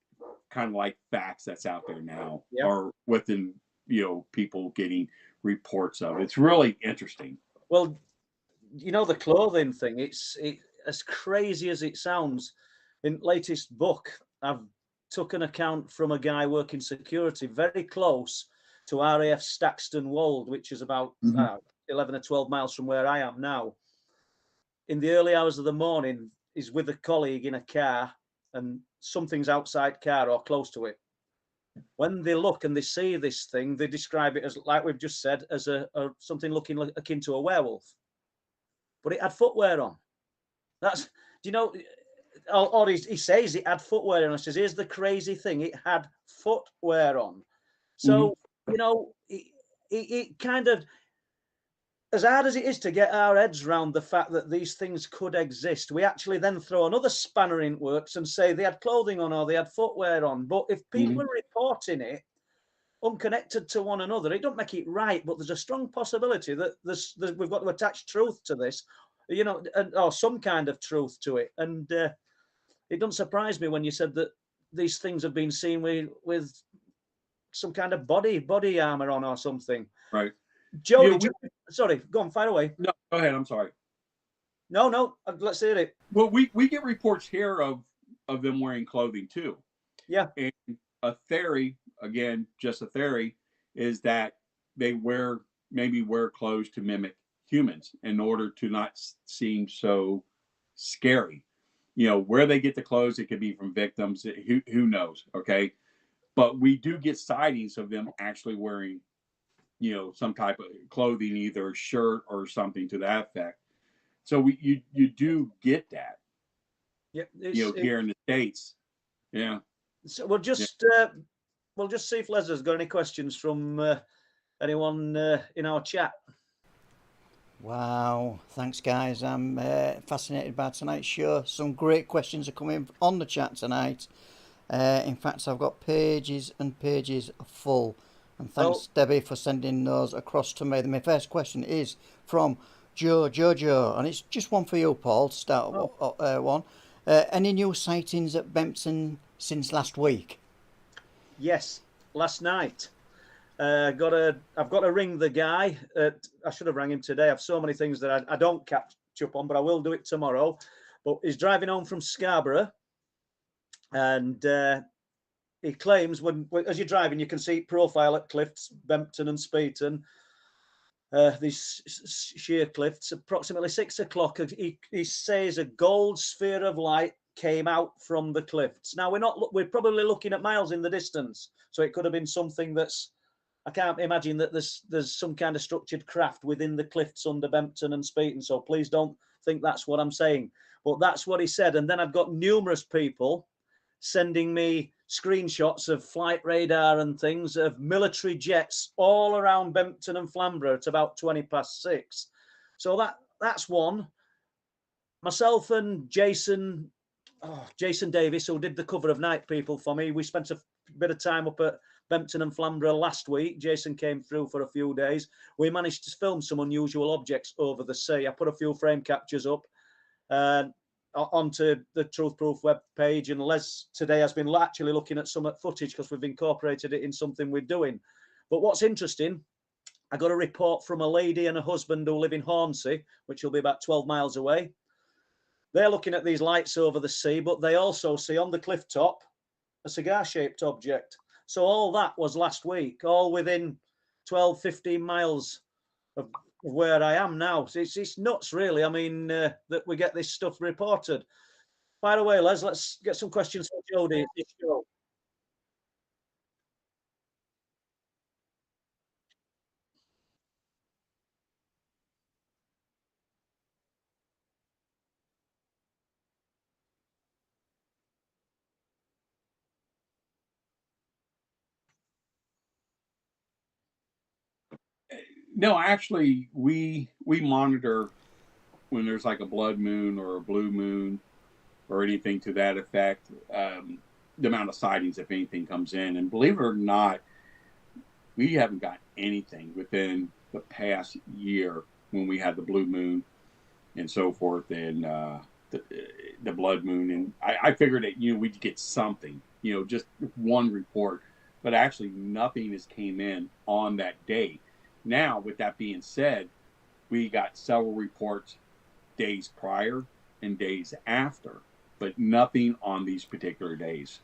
kind of like facts that's out there now, or within, you know, people getting reports of. It's really interesting. Well, you know, the clothing thing, it's as crazy as it sounds. In latest book, I've took an account from a guy working security very close to RAF Staxton Wold, which is about 11 or 12 miles from where I am now. In the early hours of the morning, he's with a colleague in a car, and something's outside car or close to it. When they look and they see this thing, they describe it as, like we've just said, as a something looking akin to a werewolf. But it had footwear on. That's, do you know, or he says it had footwear on. He says, here's the crazy thing, it had footwear on. So, you know, it kind of, as hard as it is to get our heads around the fact that these things could exist, we actually then throw another spanner in works and say they had clothing on or they had footwear on. But if people are reporting it unconnected to one another, it don't make it right, but there's a strong possibility that we've got to attach truth to this, you know, or some kind of truth to it. And it doesn't surprise me when you said that these things have been seen with some kind of body armor on or something. Right. Joey, sorry, go on, fire away. No, go ahead. I'm sorry. No, let's hear it. Well, we get reports here of them wearing clothing too. Yeah. And a theory, again, just a theory, is that they wear maybe wear clothes to mimic humans in order to not seem so scary. You know, where they get the clothes, it could be from victims. Who knows? Okay. But we do get sightings of them actually wearing, you know, some type of clothing, either a shirt or something to that effect. So you do get that, Yeah, you know, here in the States. Yeah. So we'll just see if Les has got any questions from anyone in our chat. Wow, thanks guys. I'm fascinated by tonight's show. Some great questions are coming on the chat tonight. In fact, I've got pages and pages full. And thanks, Debbie, for sending those across to me. My first question is from Jojo, and it's just one for you, Paul, to start one. Any new sightings at Bempton since last week? Yes, last night. I've got to ring the guy. I should have rang him today. I have so many things that I don't catch up on, but I will do it tomorrow. But he's driving home from Scarborough, and he claims when as you're driving, you can see profile at cliffs, Bempton and Speeton. These sheer cliffs. Approximately 6 o'clock, he says a gold sphere of light came out from the cliffs. Now we're probably looking at miles in the distance, so it could have been something that's. I can't imagine that there's some kind of structured craft within the cliffs under Bempton and Speeton. So please don't think that's what I'm saying. But that's what he said. And then I've got numerous people sending me screenshots of flight radar and things of military jets all around Bempton and Flamborough at about 6:20. So that's one. Myself and Jason Davis, who did the cover of Night People for me, we spent a bit of time up at Bempton and Flamborough last week. Jason came through for a few days. We managed to film some unusual objects over the sea. I put a few frame captures up onto the Truth Proof web page, and Les today has been actually looking at some footage because we've incorporated it in something we're doing. But what's interesting, I got a report from a lady and a husband who live in Hornsey, which will be about 12 miles away. They're looking at these lights over the sea, but they also see on the cliff top a cigar-shaped object. So all that was last week, all within 12, 15 miles of where I am now. So it's nuts, really. I mean, that we get this stuff reported. By the way, Les, let's get some questions for Joedy. No, actually, we monitor when there's like a blood moon or a blue moon or anything to that effect, the amount of sightings, if anything, comes in. And believe it or not, we haven't got anything within the past year when we had the blue moon and so forth, and the blood moon. And I figured that, you know, we'd get something, you know, just one report, but actually nothing has came in on that day. Now, with that being said, we got several reports days prior and days after, but nothing on these particular days.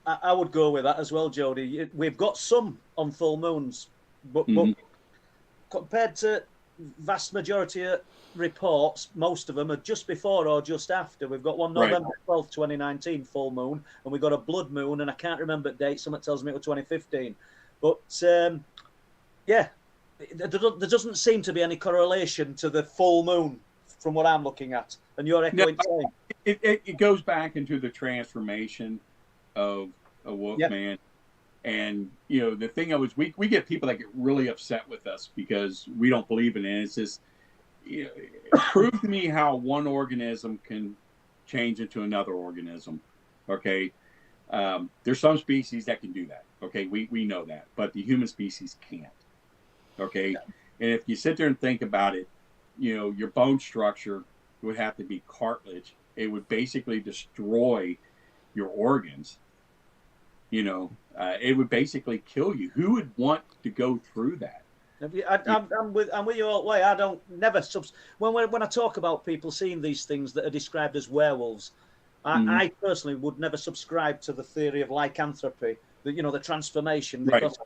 I would go with that as well, Joedy. We've got some on full moons, but compared to vast majority of reports, most of them are just before or just after. We've got one November 12th, 2019 full moon, and we've got a blood moon, and I can't remember the date. Someone tells me it was 2015. But yeah, there doesn't seem to be any correlation to the full moon from what I'm looking at. And you're echoing saying it goes back into the transformation of a woke man. And, you know, the thing we get people that get really upset with us because we don't believe in it. It's just, you know, prove to me how one organism can change into another organism. Okay. There's some species that can do that. Okay. We know that, but the human species can't. Okay. Yeah. And if you sit there and think about it, you know, your bone structure would have to be cartilage. It would basically destroy your organs. You know, it would basically kill you. Who would want to go through that? I'm with you all the way. I don't never when I talk about people seeing these things that are described as werewolves, I personally would never subscribe to the theory of lycanthropy, the transformation, because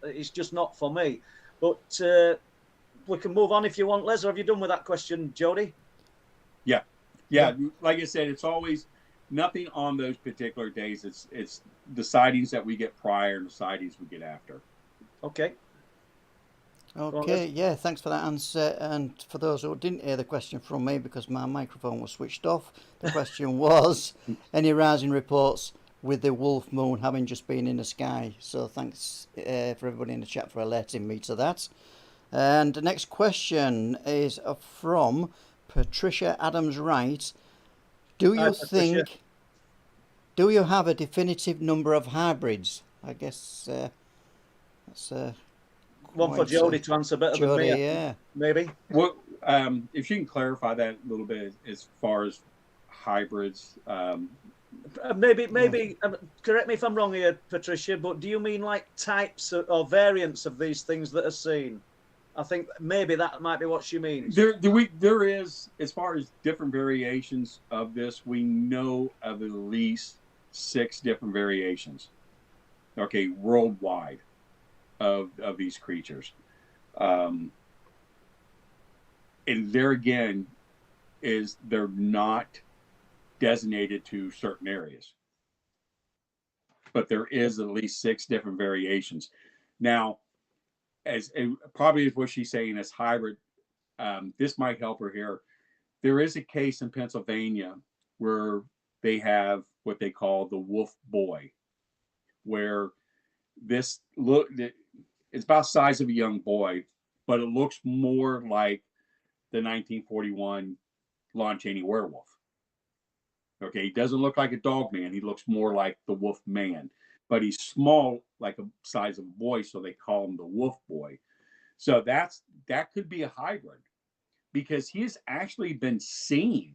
it's just not for me. But we can move on if you want, Les. Or have you done with that question, Joedy? Yeah. Like I said, it's always nothing on those particular days. It's the sightings that we get prior and the sightings we get after. Okay. Okay, yeah, thanks for that answer. And for those who didn't hear the question from me because my microphone was switched off, the question was any rising reports with the wolf moon having just been in the sky. So thanks for everybody in the chat for alerting me to that. And the next question is from Patricia Adams Wright. Do you think, do you have a definitive number of hybrids? I guess that's one for Joedy to answer better than me. Yeah. Maybe. Well, if you can clarify that a little bit as far as hybrids. Maybe. Correct me if I'm wrong here, Patricia. But do you mean like types or variants of these things that are seen? I think maybe that might be what she means. There is, as far as different variations of this, we know of at least 6 different variations. Okay, worldwide of these creatures. And there again is they're not designated to certain areas. But there is at least 6 different variations. Now, as probably what she's saying is hybrid, this might help her here. There is a case in Pennsylvania where they have what they call the wolf boy, where this it's about the size of a young boy, but it looks more like the 1941 Lon Chaney werewolf. Okay, he doesn't look like a dog man. He looks more like the wolf man, but he's small, like a size of a boy, so they call him the wolf boy. So that could be a hybrid, because he has actually been seen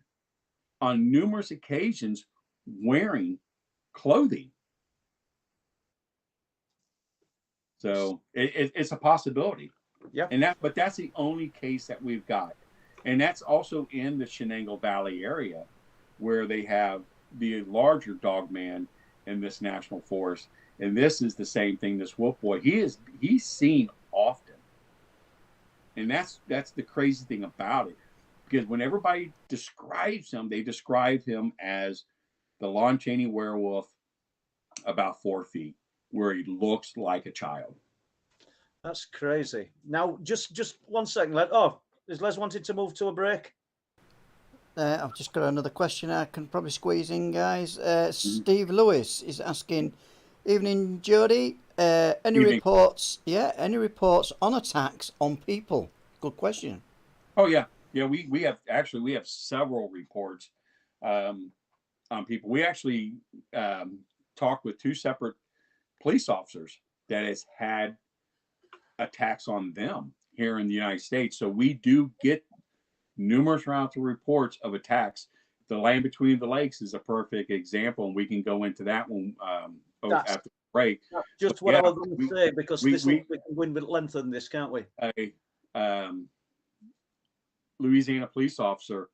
on numerous occasions wearing clothing. So it's a possibility. Yeah. But that's the only case that we've got, and that's also in the Shenango Valley area, where they have the larger dogman in this national forest. And this is the same thing. This wolf boy, he's seen often, and that's the crazy thing about it, because when everybody describes him, they describe him as the Lon Chaney werewolf, about 4 feet, where he looks like a child. That's crazy. Now, just 1 second. Oh, is Les wanted to move to a break? I've just got another question I can probably squeeze in, guys. Steve Lewis is asking, evening, Joedy. Any reports? Yeah, any reports on attacks on people? Good question. Oh yeah. We have several reports on people. We actually talked with 2 separate police officers that has had attacks on them here in the United States. So we do get numerous rounds of reports of attacks. The land between the lakes is a perfect example, and we can go into that one after the break. Just what I was going to say, because we can win with lengthen this, can't we? A Louisiana police officer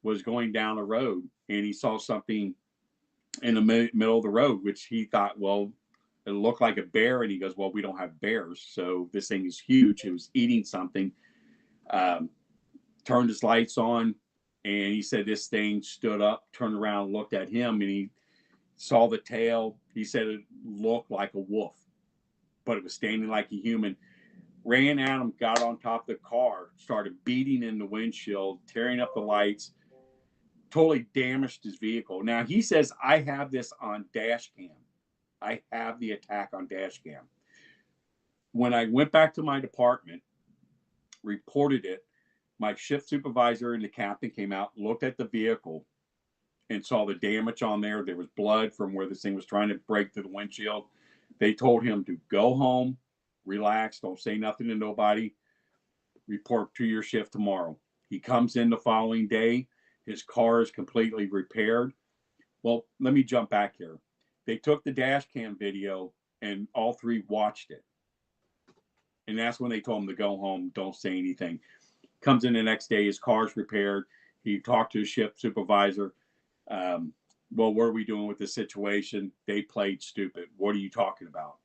was going down a road, and he saw something in the middle of the road, which he thought, well, it looked like a bear, and he goes, well, we don't have bears, so this thing is huge. It was eating something. Turned his lights on, and he said this thing stood up, turned around, looked at him, and he saw the tail. He said it looked like a wolf, but it was standing like a human. Ran at him, got on top of the car, started beating in the windshield, tearing up the lights, totally damaged his vehicle. Now, he says, I have this on dash cam. I have the attack on dash cam. When I went back to my department, reported it, my shift supervisor and the captain came out, looked at the vehicle, and saw the damage on there. There was blood from where this thing was trying to break through the windshield. They told him to go home, relax, don't say nothing to nobody, report to your shift tomorrow. He comes in the following day. His car is completely repaired. Well, let me jump back here. They took the dash cam video, and all 3 watched it. And that's when they told him to go home, don't say anything. Comes in the next day, his car's repaired. He talked to his shift supervisor. Well, what are we doing with this situation? They played stupid. What are you talking about?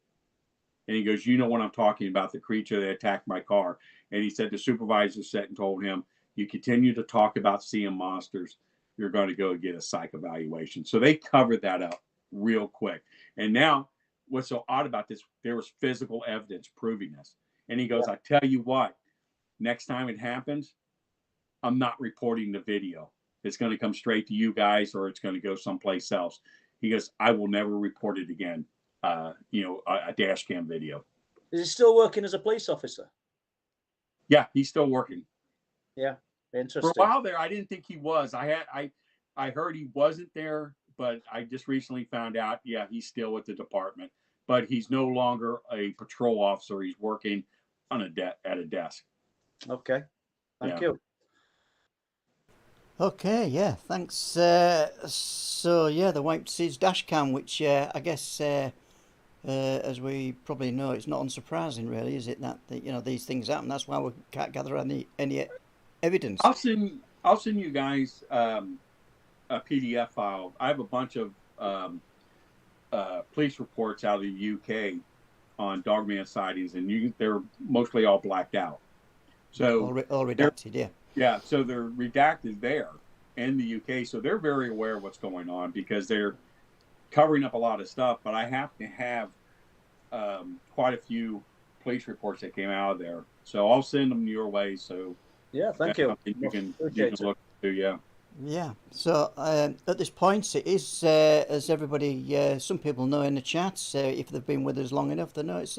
And he goes, you know what I'm talking about, the creature that attacked my car. And he said the supervisor sat and told him, you continue to talk about seeing monsters, you're going to go get a psych evaluation. So they covered that up real quick. And now what's so odd about this, there was physical evidence proving this. And he goes, I tell you what, next time it happens, I'm not reporting the video. It's going to come straight to you guys, or it's going to go someplace else. He goes, I will never report it again. A dash cam video. Is he still working as a police officer? Yeah, he's still working. Yeah, interesting. For a while there, I didn't think he was. I heard he wasn't there, but I just recently found out, yeah, he's still with the department, but he's no longer a patrol officer. He's working on at a desk. Okay, thank you. Okay, yeah, thanks. So yeah, the wiped seas dash cam, which I guess, as we probably know, it's not unsurprising, really, is it? That these things happen. That's why we can't gather any evidence. I'll send you guys a PDF file. I have a bunch of police reports out of the UK on Dogman sightings, and they're mostly all blacked out. So all redacted, yeah. Yeah, so they're redacted there in the UK. So they're very aware of what's going on because they're covering up a lot of stuff. But I have to have quite a few police reports that came out of there. So I'll send them your way. So yeah, thank you. You can look through, yeah. Yeah. So at this point, it is, as everybody, some people know in the chat, if they've been with us long enough, they know it's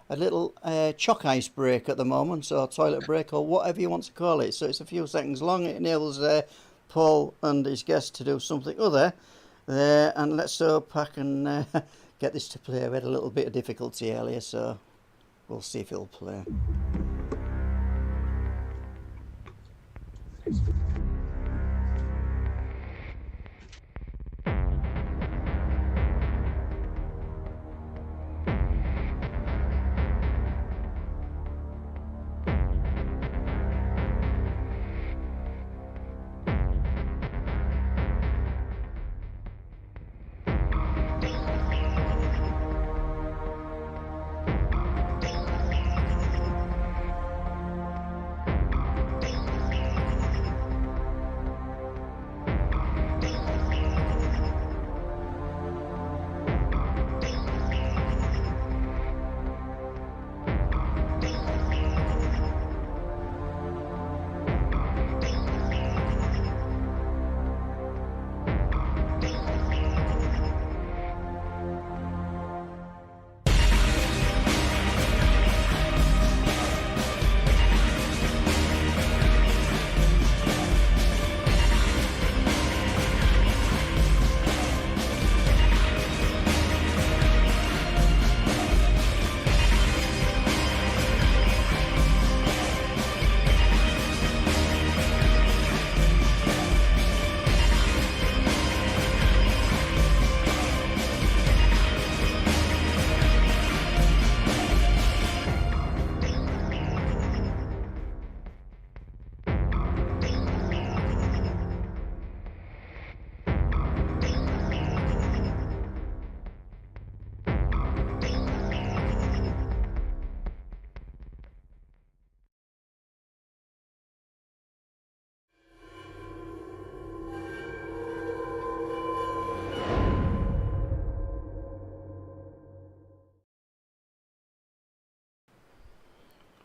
a little chalk ice break at the moment, or toilet break, or whatever you want to call it. So it's a few seconds long. It enables Paul and his guest to do something other. And let's hope I can get this to play. We had a little bit of difficulty earlier, so we'll see if it'll play.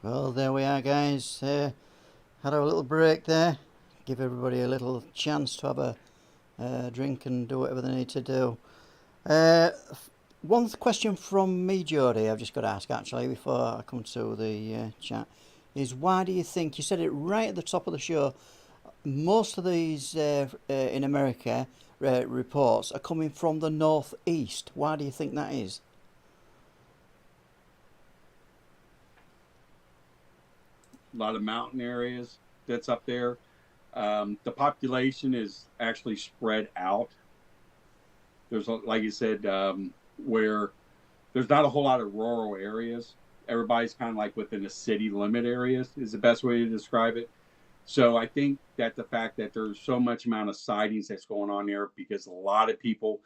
Well, there we are, guys. Had a little break there. Give everybody a little chance to have a drink and do whatever they need to do. One question from me, Jody, I've just got to ask actually before I come to the chat, is why do you think, you said it right at the top of the show, most of these in America reports are coming from the northeast. Why do you think that is? A lot of mountain areas that's up there. The population is actually spread out. There's, like you said, where there's not a whole lot of rural areas. Everybody's kind of like within the city limit areas is the best way to describe it. So I think that the fact that there's so much amount of sightings that's going on there because a lot of people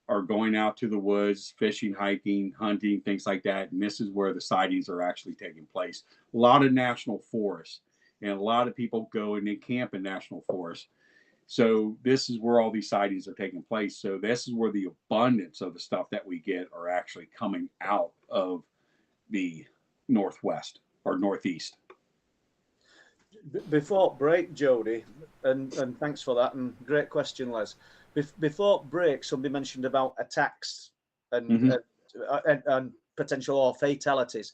are going out to the woods, fishing, hiking, hunting, things like that. And this is where the sightings are actually taking place. A lot of national forests, and a lot of people go and they camp in national forests. So this is where all these sightings are taking place. So this is where the abundance of the stuff that we get are actually coming out of the Northwest or Northeast. Before break, Jody, and thanks for that, and great question, Les. Before break, somebody mentioned about attacks and potential or fatalities.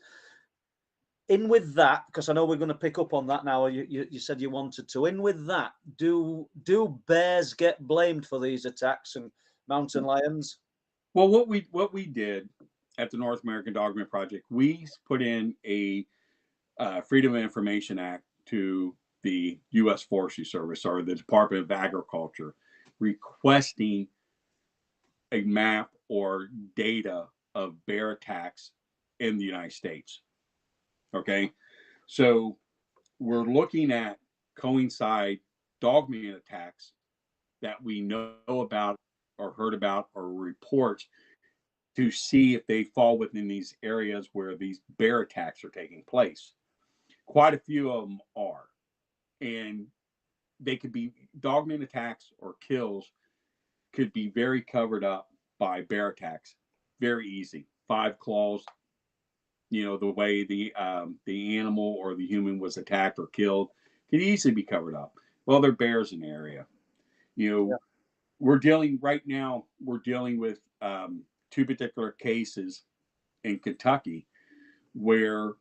In with that, because I know we're going to pick up on that now. You said you wanted to. In with that, do bears get blamed for these attacks and mountain lions? Well, what we did at the North American Dogman Project, we put in a Freedom of Information Act to the U.S. Forestry Service or the Department of Agriculture, requesting a map or data of bear attacks in the United States. Okay, so we're looking at coincide dogman attacks that we know about or heard about or reports to see if they fall within these areas where these bear attacks are taking place. Quite a few of them are, and they could be dogman attacks or kills could be very covered up by bear attacks. Very easy. 5 claws, the way the animal or the human was attacked or killed could easily be covered up. Well, there are bears in the area. We're dealing with 2 particular cases in Kentucky where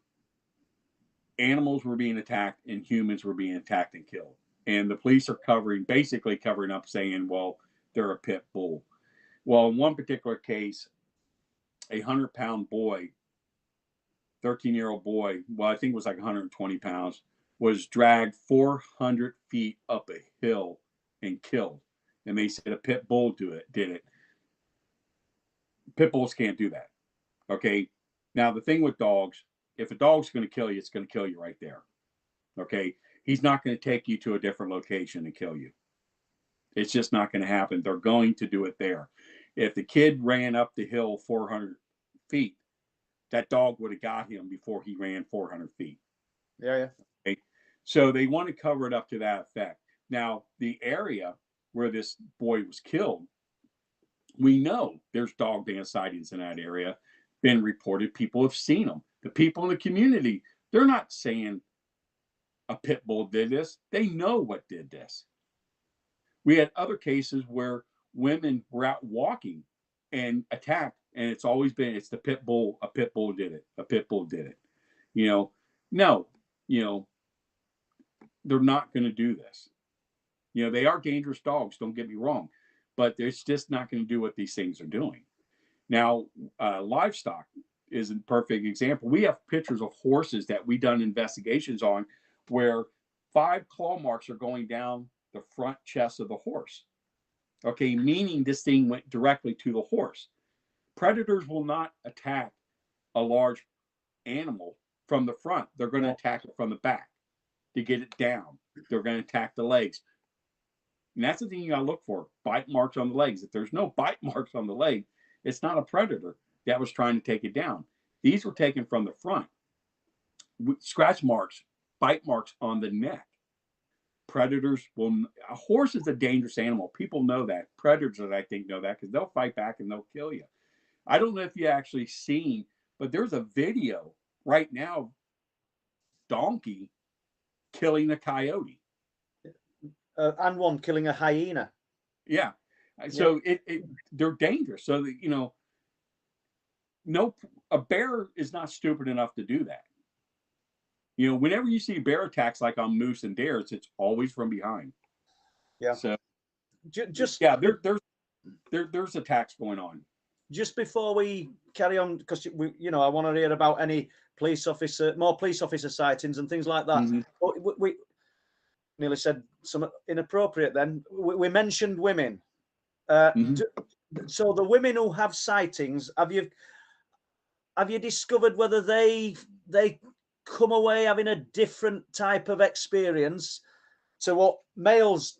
animals were being attacked and humans were being attacked and killed. And the police are basically covering up, saying, well, they're a pit bull. Well, in one particular case, a 100-pound boy, 13-year-old boy, well, I think it was like 120 pounds, was dragged 400 feet up a hill and killed. And they said a pit bull did it. Pit bulls can't do that. Okay. Now, the thing with dogs, if a dog's going to kill you, it's going to kill you right there. Okay. He's not going to take you to a different location and kill you. It's just not going to happen. They're going to do it there. If the kid ran up the hill 400 feet, that dog would have got him before he ran 400 feet. Yeah. Okay? So they want to cover it up to that effect. Now, the area where this boy was killed, we know there's dog dance sightings in that area, been reported. People have seen them. The people in the community, they're not saying a pit bull did this. They know what did this. We had other cases where women were out walking and attacked, and it's always been, it's the pit bull. A pit bull did it. A pit bull did it. No, they're not going to do this. They are dangerous dogs, don't get me wrong, but it's just not going to do what these things are doing. Now, livestock is a perfect example. We have pictures of horses that we've done investigations on where 5 claw marks are going down the front chest of the horse. Okay, meaning this thing went directly to the horse. Predators will not attack a large animal from the front. They're going to attack it from the back to get it down. They're going to attack the legs. And that's the thing you got to look for, bite marks on the legs. If there's no bite marks on the leg, it's not a predator that was trying to take it down. These were taken from the front. Scratch marks, bite marks on the neck. Predators a horse is a dangerous animal. People know that. Predators, I think, know that because they'll fight back and they'll kill you. I don't know if you actually seen, but there's a video right now, donkey killing a coyote. And one killing a hyena. Yeah. So they're dangerous. So a bear is not stupid enough to do that. Whenever you see bear attacks like on moose and deers, it's always from behind. Yeah. So just there's attacks going on. Just before we carry on, because I want to hear about any more police officer sightings and things like that. Mm-hmm. But we nearly said some inappropriate. Then we mentioned women. So the women who have sightings, have you discovered whether they come away having a different type of experience to what males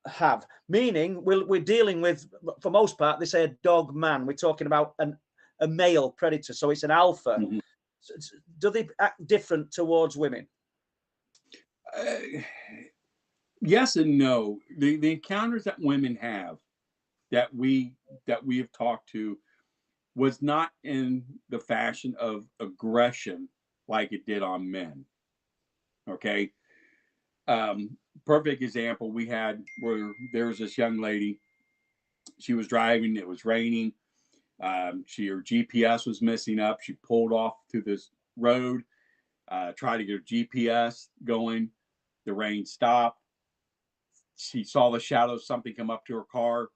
have, meaning we're dealing with, for most part, they say a dog man. We're talking about a male predator, so it's an alpha. Mhm. Do they act different towards women? Yes and no. The encounters that women have that we have talked to was not in the fashion of aggression like it did on men. Okay. Perfect example we had where there was this young lady. She was driving. It was raining. Her GPS was messing up. She pulled off to this road, tried to get her GPS going. The rain stopped. She saw the shadow of something come up to her car.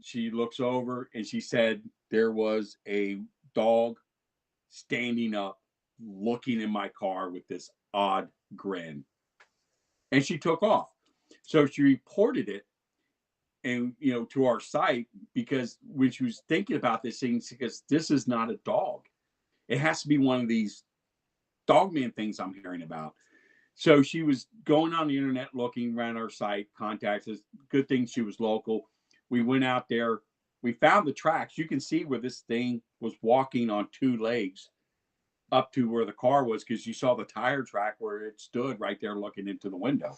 She looks over and she said there was a dog standing up, looking in my car with this odd grin. And she took off. So she reported it, and to our site, because when she was thinking about this thing, because this is not a dog. It has to be one of these dogman things I'm hearing about. So she was going on the internet, looking around our site, contacted us. Good thing she was local. We went out there. We found the tracks. You can see where this thing was walking on two legs up to where the car was, because you saw the tire track where it stood right there looking into the window.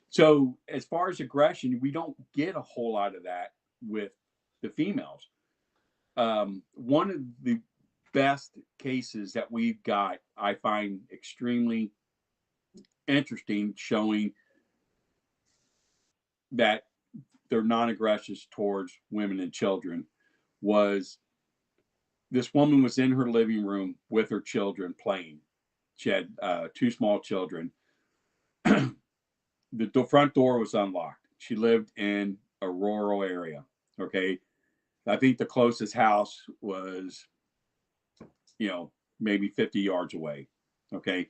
So as far as aggression, we don't get a whole lot of that with the females. One of the best cases that we've got, I find extremely interesting, showing that they're non-aggressive towards women and children, was this woman was in her living room with her children playing. She had two small children. The front door was unlocked. She lived in a rural area. Okay. I think the closest house was, maybe 50 yards away. Okay.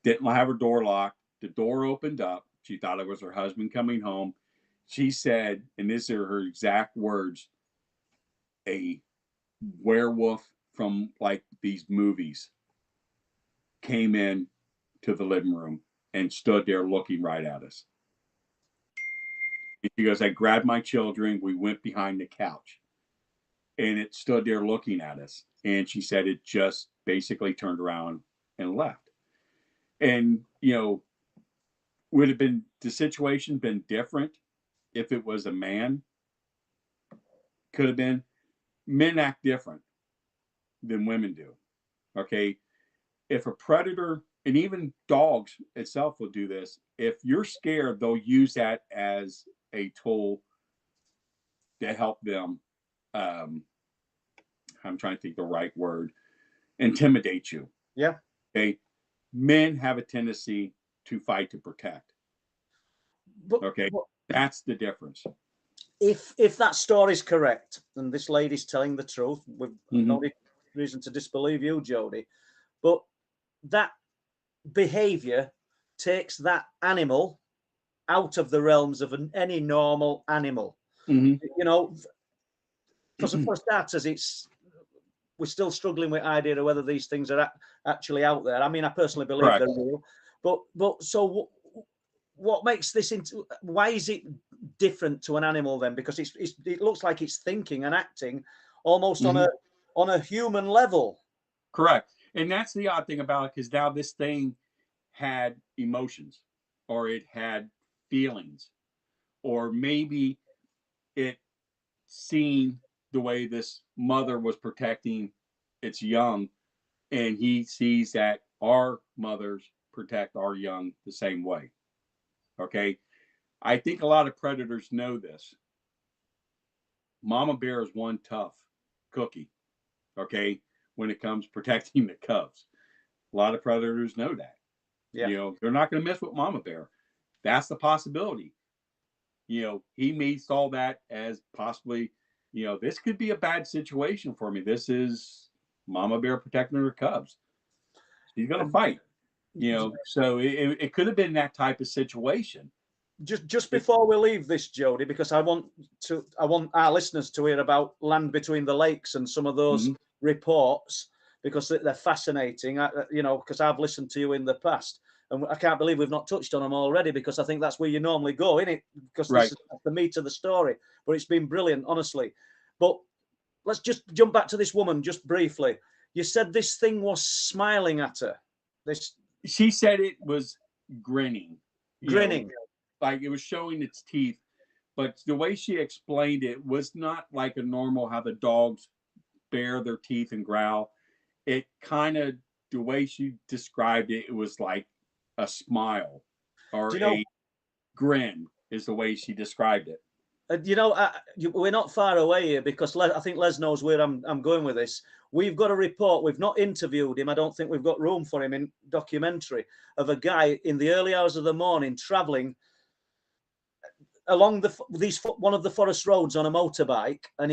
Didn't have her door locked. The door opened up. She thought it was her husband coming home. She said, and these are her exact words, a werewolf from like these movies came in to the living room and stood there looking right at us. And she goes, I grabbed my children. We went behind the couch and it stood there looking at us. And she said it just basically turned around and left. And, would have been the situation been different if it was a man? Could have been. Men act different than women do. Okay. If a predator, and even dogs itself will do this, if you're scared, they'll use that as a tool to help them. I'm trying to think the right word. Intimidate you. Yeah. Okay. Men have a tendency to fight to protect. Okay. That's the difference. If that story is correct, and this lady's telling the truth, we've no reason to disbelieve you, Joedy, but that behavior takes that animal out of the realms of any normal animal. For starters, we're still struggling with the idea of whether these things are actually out there. I mean, I personally believe they're real, but so what makes this into? Why is it different to an animal then? Because it looks like it's thinking and acting almost on a human level. Correct. And that's the odd thing about it, because now this thing had emotions, or it had feelings, or maybe it seen the way this mother was protecting its young, and he sees that our mothers protect our young the same way. Okay. I think a lot of predators know this. Mama bear is one tough cookie. Okay. When it comes protecting the cubs, a lot of predators know that. Yeah. They're not going to mess with mama bear. That's the possibility. He may saw that as possibly, this could be a bad situation for me. This is mama bear protecting her cubs. She's going to fight. So it could have been that type of situation. Just before we leave this, Joedy, because I want our listeners to hear about Land Between the Lakes and some of those reports, because they're fascinating. Because I've listened to you in the past. And I can't believe we've not touched on them already, because I think that's where you normally go, isn't it? Because this is the meat of the story. But it's been brilliant, honestly. But let's just jump back to this woman just briefly. You said this thing was smiling at her. She said it was grinning. Grinning. Like it was showing its teeth. But the way she explained it was not like a normal how the dogs bare their teeth and growl. It kind of, the way she described it, it was like a smile or a grin is the way she described it. We're not far away here, because I think Les knows where I'm going with this. We've got a report. We've not interviewed him. I don't think we've got room for him in documentary, of a guy in the early hours of the morning traveling along one of the forest roads on a motorbike, and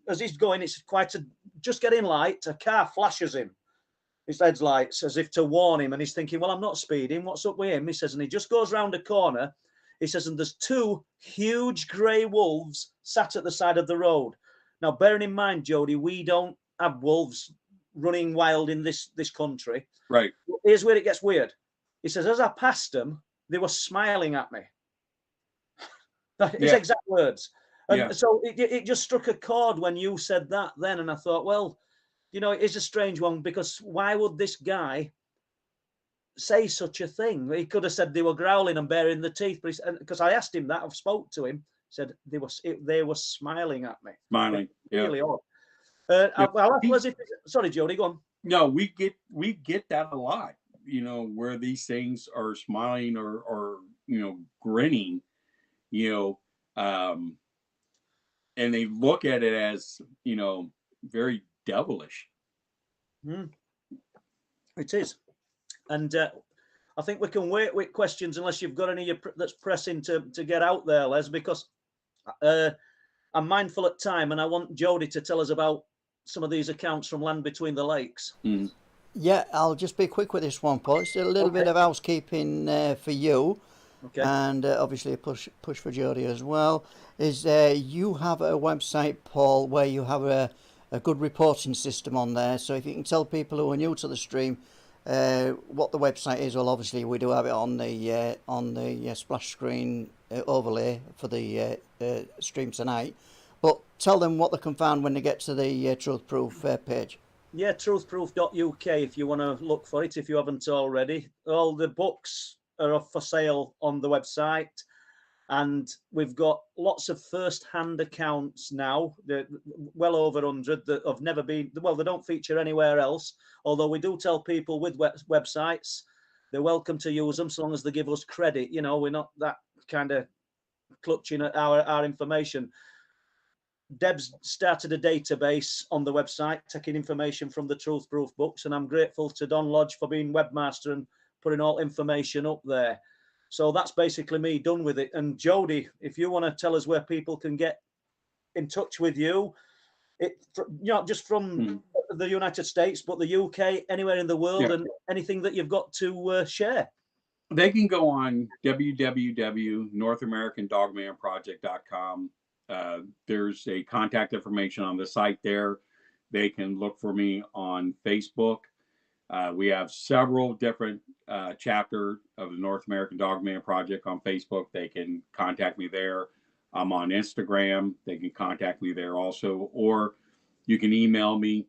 as he's going, it's just getting light. A car flashes him, his headlights, as if to warn him, and he's thinking, well, I'm not speeding, what's up with him? He says, and he just goes round a corner. He says, and there's two huge grey wolves sat at the side of the road. Now, bearing in mind, Joedy, we don't have wolves running wild in this country. Right. Here's where it gets weird. He says, as I passed them, they were smiling at me. His exact words. And so it just struck a chord when you said that then. And I thought, well, it is a strange one, because why would this guy say such a thing? He could have said they were growling and baring the teeth, but because I asked him that, I've spoke to him, said they were smiling at me. Smiling. Really odd. Sorry, Joedy, go on. No, we get that a lot, where these things are smiling or grinning, and they look at it as, very devilish. It is. And I think we can wait with questions, unless you've got any that's pressing to get out there, Les, because I'm mindful at time, and I want Joedy to tell us about some of these accounts from Land Between the Lakes. Yeah, I'll just be quick with this one, Paul. It's a little bit of housekeeping for you. Okay. And obviously a push for Joedy as well. Is you have a website, Paul, where you have a good reporting system on there. So if you can tell people who are new to the stream what the website is, well, obviously we do have it on the splash screen overlay for the stream tonight. But tell them what they can find when they get to the Truth Proof page. Yeah, truthproof.uk if you want to look for it, if you haven't already. All the books are for sale on the website, and we've got lots of first-hand accounts now, well over 100 that have never been, well, they don't feature anywhere else, although we do tell people with websites they're welcome to use them so long as they give us credit. We're not that kind of clutching at our information. Deb's started a database on the website taking information from the Truth Proof books, and I'm grateful to Don Lodge for being webmaster and putting all information up there. So that's basically me done with it. And Joedy, if you want to tell us where people can get in touch with you, not just from the United States, but the UK, anywhere in the world, and anything that you've got to share. They can go on www.NorthAmericanDogmanProject.com. There's a contact information on the site there. They can look for me on Facebook. We have several different chapters of the North American Dogman Project on Facebook. They can contact me there. I'm on Instagram. They can contact me there also. Or you can email me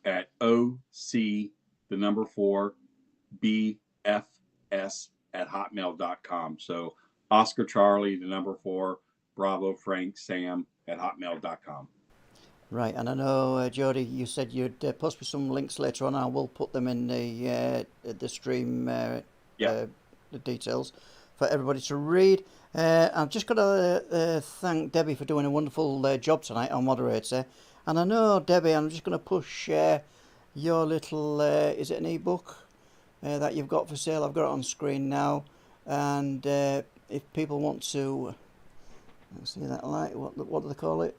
at OC4BFS@hotmail.com. So Oscar Charlie 4 Bravo Frank Sam @hotmail.com. Right, and I know, Joedy, you said you'd post me some links later on. I will put them in the stream, the details for everybody to read. I've just got to thank Debbie for doing a wonderful job tonight on moderator. And I know, Debbie, I'm just going to push your little, is it an ebook that you've got for sale? I've got it on screen now. And if people want to, let's see that light, what do they call it?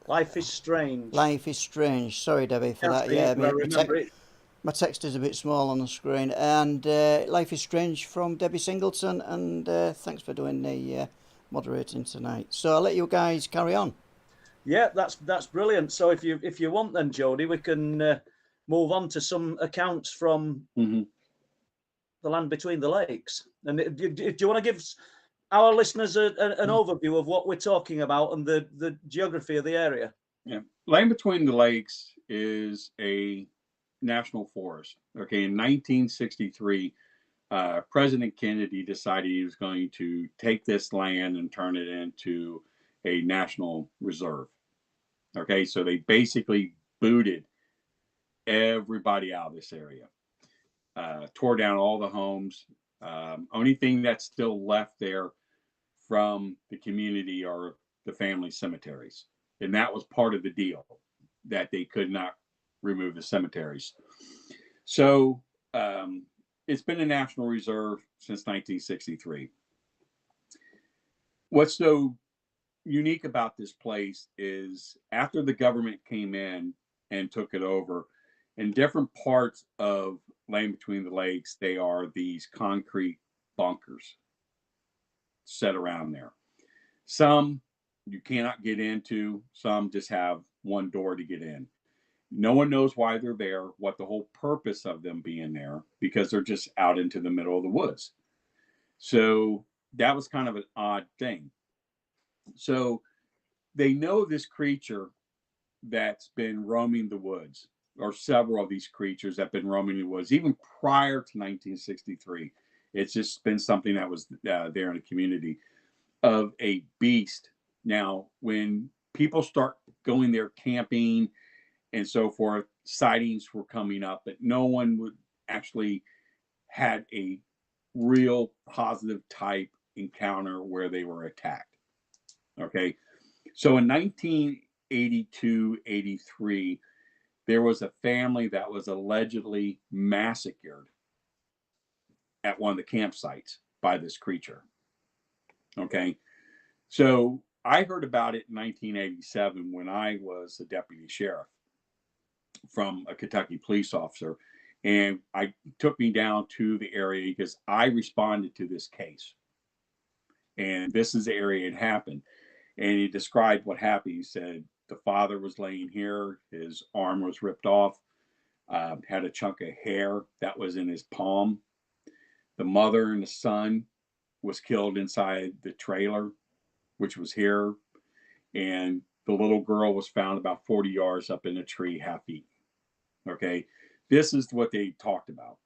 Life is Strange. Life is Strange. Sorry, Debbie, for that. Yeah, my text is a bit small on the screen. And Life is Strange from Debbie Singleton. And thanks for doing the moderating tonight. So I'll let you guys carry on. Yeah, that's brilliant. So if you want then, Joedy, we can move on to some accounts from the land between the lakes. And do you want to give our listeners an overview of what we're talking about and the geography of the area? Yeah, land between the lakes is a national forest. Okay, in 1963, President Kennedy decided he was going to take this land and turn it into a national reserve. Okay, so they basically booted everybody out of this area, tore down all the homes. Only thing that's still left there from the community are the family cemeteries. And that was part of the deal, that they could not remove the cemeteries. So it's been a national reserve since 1963. What's so unique about this place is after the government came in and took it over, in different parts of land between the lakes, they are these concrete bunkers set around there. Some you cannot get into, some just have one door to get in. No one knows why they're there, what the whole purpose of them being there, because they're just out into the middle of the woods. So that was kind of an odd thing. So they know this creature that's been roaming the woods, or several of these creatures that have been roaming the woods, even prior to 1963. It's just been something that was there in the community of a beast. Now, when people start going there camping and so forth, sightings were coming up, but no one would actually had a real positive type encounter where they were attacked. Okay. So in 1982, 83, there was a family that was allegedly massacred at one of the campsites by this creature. Okay. So I heard about it in 1987 when I was a deputy sheriff from a Kentucky police officer. And I took me down to the area because I responded to this case. And this is the area it happened. And he described what happened. He said the father was laying here, his arm was ripped off, had a chunk of hair that was in his palm. The mother and the son was killed inside the trailer, which was here. And the little girl was found about 40 yards up in a tree, half eaten. Okay, this is what they talked about.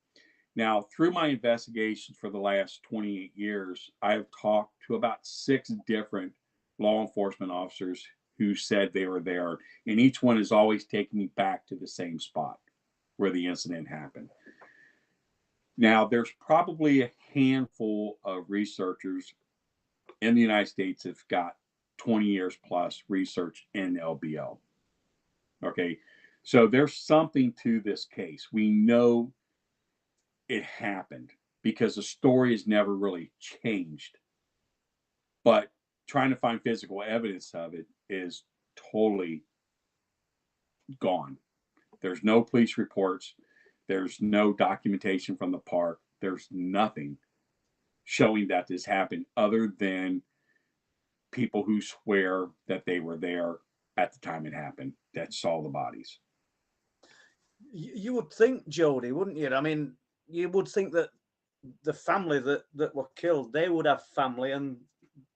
Now, through my investigations for the last 28 years, I have talked to about 6 different law enforcement officers who said they were there, and each one has always taken me back to the same spot where the incident happened. Now, there's probably a handful of researchers in the United States that have got 20 years plus research in LBO. Okay, so there's something to this case. We know it happened because the story has never really changed. But trying to find physical evidence of it is totally gone. There's no police reports. There's no documentation from the park. There's nothing showing that this happened other than people who swear that they were there at the time it happened, that saw the bodies. You would think, Joedy, wouldn't you? I mean, you would think that the family that were killed, they would have family and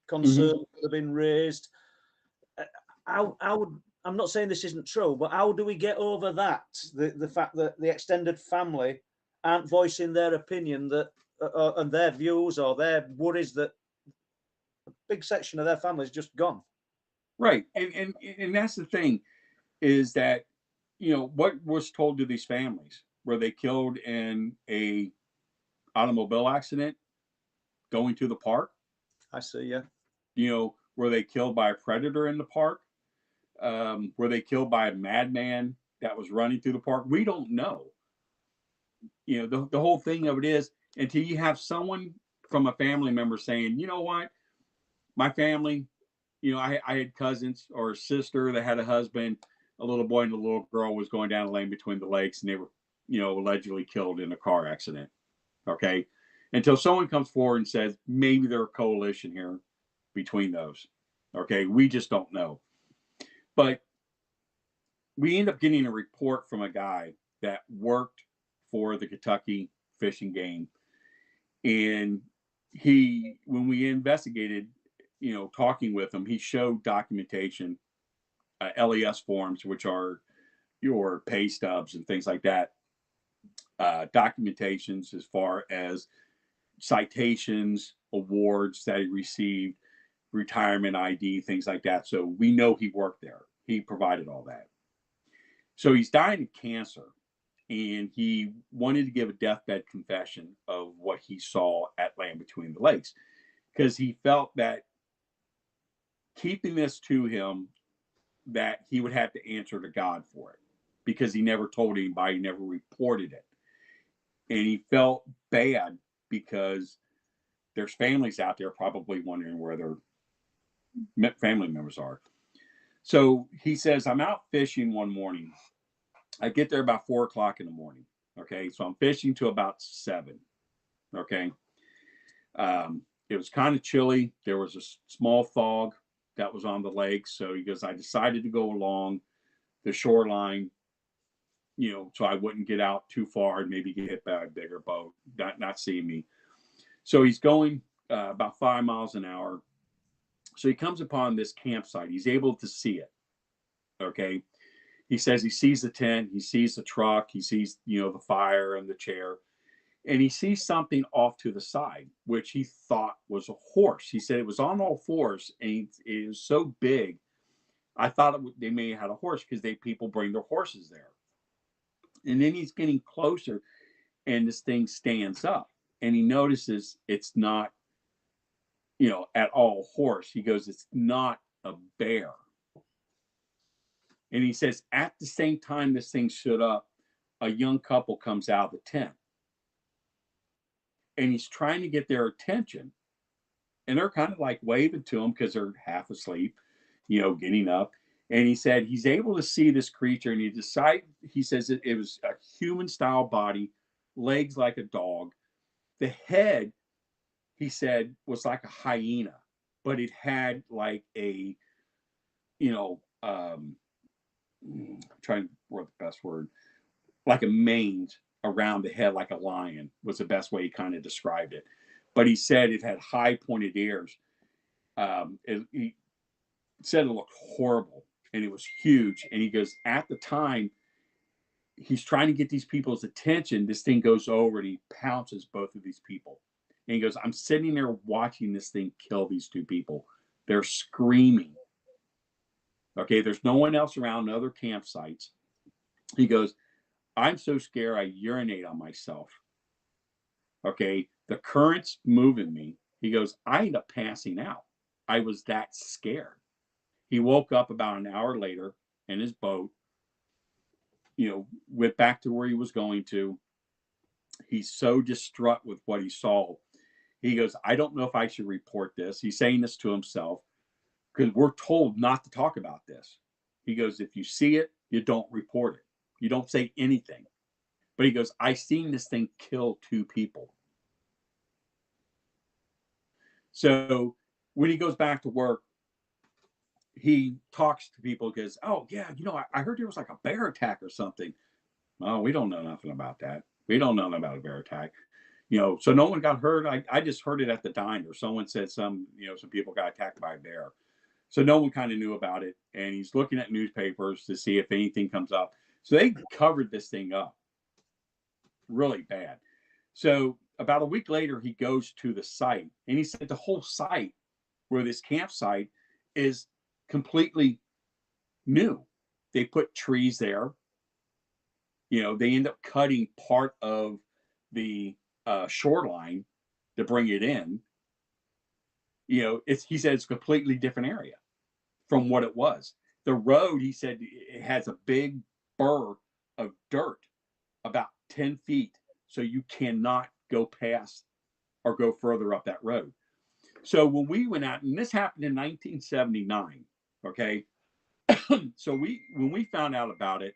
concerns would have been raised. I'm not saying this isn't true, but how do we get over that? The fact that the extended family aren't voicing their opinion that and their views or their worries that a big section of their family is just gone. Right, and that's the thing, is that, you know, what was told to these families? Were they killed in a automobile accident going to the park? I see, yeah. You know, were they killed by a predator in the park? Were they killed by a madman that was running through the park? We don't know. You know, the whole thing of it is, until you have someone from a family member saying, you know what, my family, you know, I had cousins or a sister that had a husband, a little boy and a little girl was going down the lane between the lakes, and they were, you know, allegedly killed in a car accident. Okay. Until someone comes forward and says, maybe there's a coalition here between those. Okay. We just don't know. But we end up getting a report from a guy that worked for the Kentucky Fish and Game. And when we investigated, talking with him, he showed documentation, LES forms, which are your pay stubs and things like that, documentations as far as citations, awards that he received, retirement ID, things like that. So we know he worked there. He provided all that. So he's dying of cancer, and he wanted to give a deathbed confession of what he saw at Land Between the Lakes, because he felt that keeping this to him, that he would have to answer to God for it, because he never told anybody, never reported it. And he felt bad because there's families out there probably wondering where their family members are. So he says, I'm out fishing one morning. I get there about 4 o'clock in the morning. Okay. So I'm fishing to about 7. Okay. It was kind of chilly. There was a small fog that was on the lake. So he goes, I decided to go along the shoreline, so I wouldn't get out too far and maybe get hit by a bigger boat, not seeing me. So he's going about 5 miles an hour. So he comes upon this campsite. He's able to see it. Okay. He says he sees the tent, he sees the truck, he sees, the fire and the chair, and he sees something off to the side, which he thought was a horse. He said it was on all fours, and it was so big. I thought they may have had a horse, because people bring their horses there. And then he's getting closer, and this thing stands up, and he notices it's not, at all horse. He goes, it's not a bear. And he says, at the same time this thing stood up, a young couple comes out of the tent. And he's trying to get their attention. And they're kind of like waving to him because they're half asleep, getting up. And he said he's able to see this creature. And he says it was a human style body, legs like a dog. The head, he said, was like a hyena, but it had like a, I'm trying to word the best word, like a mange around the head, like a lion, was the best way he kind of described it. But he said it had high pointed ears. He said it looked horrible, and it was huge. And he goes, at the time, he's trying to get these people's attention. This thing goes over and he pounces both of these people. And he goes, I'm sitting there watching this thing kill these 2 people. They're screaming. Okay, there's no one else around, other campsites. He goes, I'm so scared I urinate on myself. Okay, the current's moving me. He goes, I end up passing out. I was that scared. He woke up about an hour later in his boat, went back to where he was going to. He's so distraught with what he saw. He goes, I don't know if I should report this. He's saying this to himself, because we're told not to talk about this. He goes, if you see it, you don't report it. You don't say anything. But he goes, I seen this thing kill 2 people. So when he goes back to work, he talks to people, goes, oh, yeah, I heard there was like a bear attack or something. Oh, we don't know nothing about that. We don't know nothing about a bear attack. So no one got hurt. I just heard it at the diner. Someone said some people got attacked by a bear. So no one kind of knew about it. And he's looking at newspapers to see if anything comes up. So they covered this thing up really bad. So about a week later, he goes to the site, and he said the whole site, where this campsite is, completely new. They put trees there. They end up cutting part of the shoreline to bring it in. He said it's a completely different area from what it was. The road, he said, it has a big burr of dirt about 10 feet. So you cannot go past or go further up that road. So when we went out, and this happened in 1979, okay? So when we found out about it,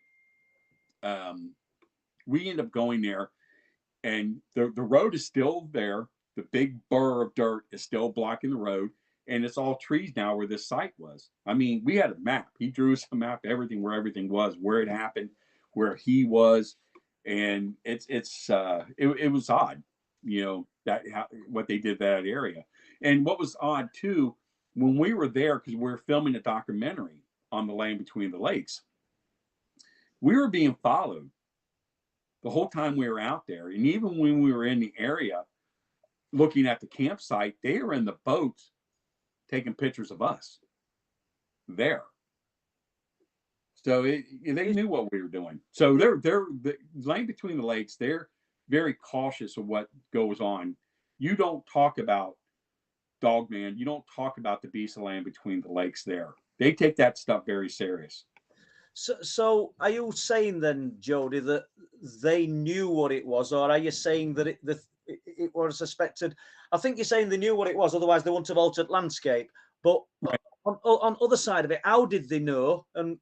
we ended up going there, and the road is still there. The big burr of dirt is still blocking the road, and it's all trees now where this site was. I mean, we had a map. He drew us a map, everything, where everything was, where it happened, where he was, and it was odd. what they did that area. And what was odd too, when we were there, because we were filming a documentary on the land between the lakes, we were being followed the whole time we were out there. And even when we were in the area looking at the campsite, they were in the boats taking pictures of us there. So they knew what we were doing. So they're the land between the lakes, they're very cautious of what goes on. You don't talk about Dogman. You don't talk about the beast of land between the lakes there. They take that stuff very serious. So are you saying then, Joedy, that they knew what it was, or are you saying that it was suspected? I think you're saying they knew what it was, otherwise they wouldn't have altered landscape. But right. on other side of it, how did they know? And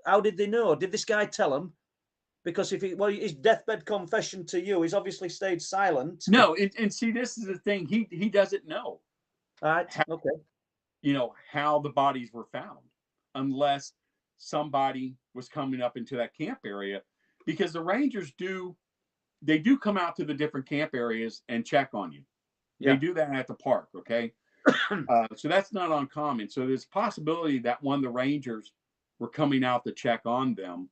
how did they know? Did this guy tell them? Because his deathbed confession to you, he's obviously stayed silent. No, and see, this is the thing. He doesn't know. Right. Okay. You know how the bodies were found, unless somebody was coming up into that camp area, because the rangers do come out to the different camp areas and check on you. Yeah. They do that at the park. Okay. So that's not uncommon. So there's a possibility that one of the rangers were coming out to check on them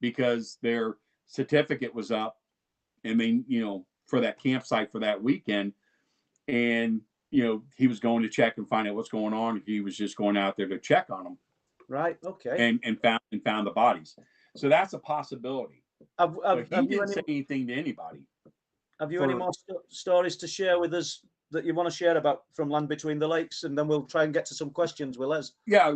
because their certificate was up and they, for that campsite for that weekend. And, he was going to check and find out what's going on. He was just going out there to check on them. Right. Okay. And found the bodies. So that's a possibility. He didn't say anything to anybody. Have you any more stories to share with us that you want to share about from land between the lakes, and then we'll try and get to some questions with Les? Yeah,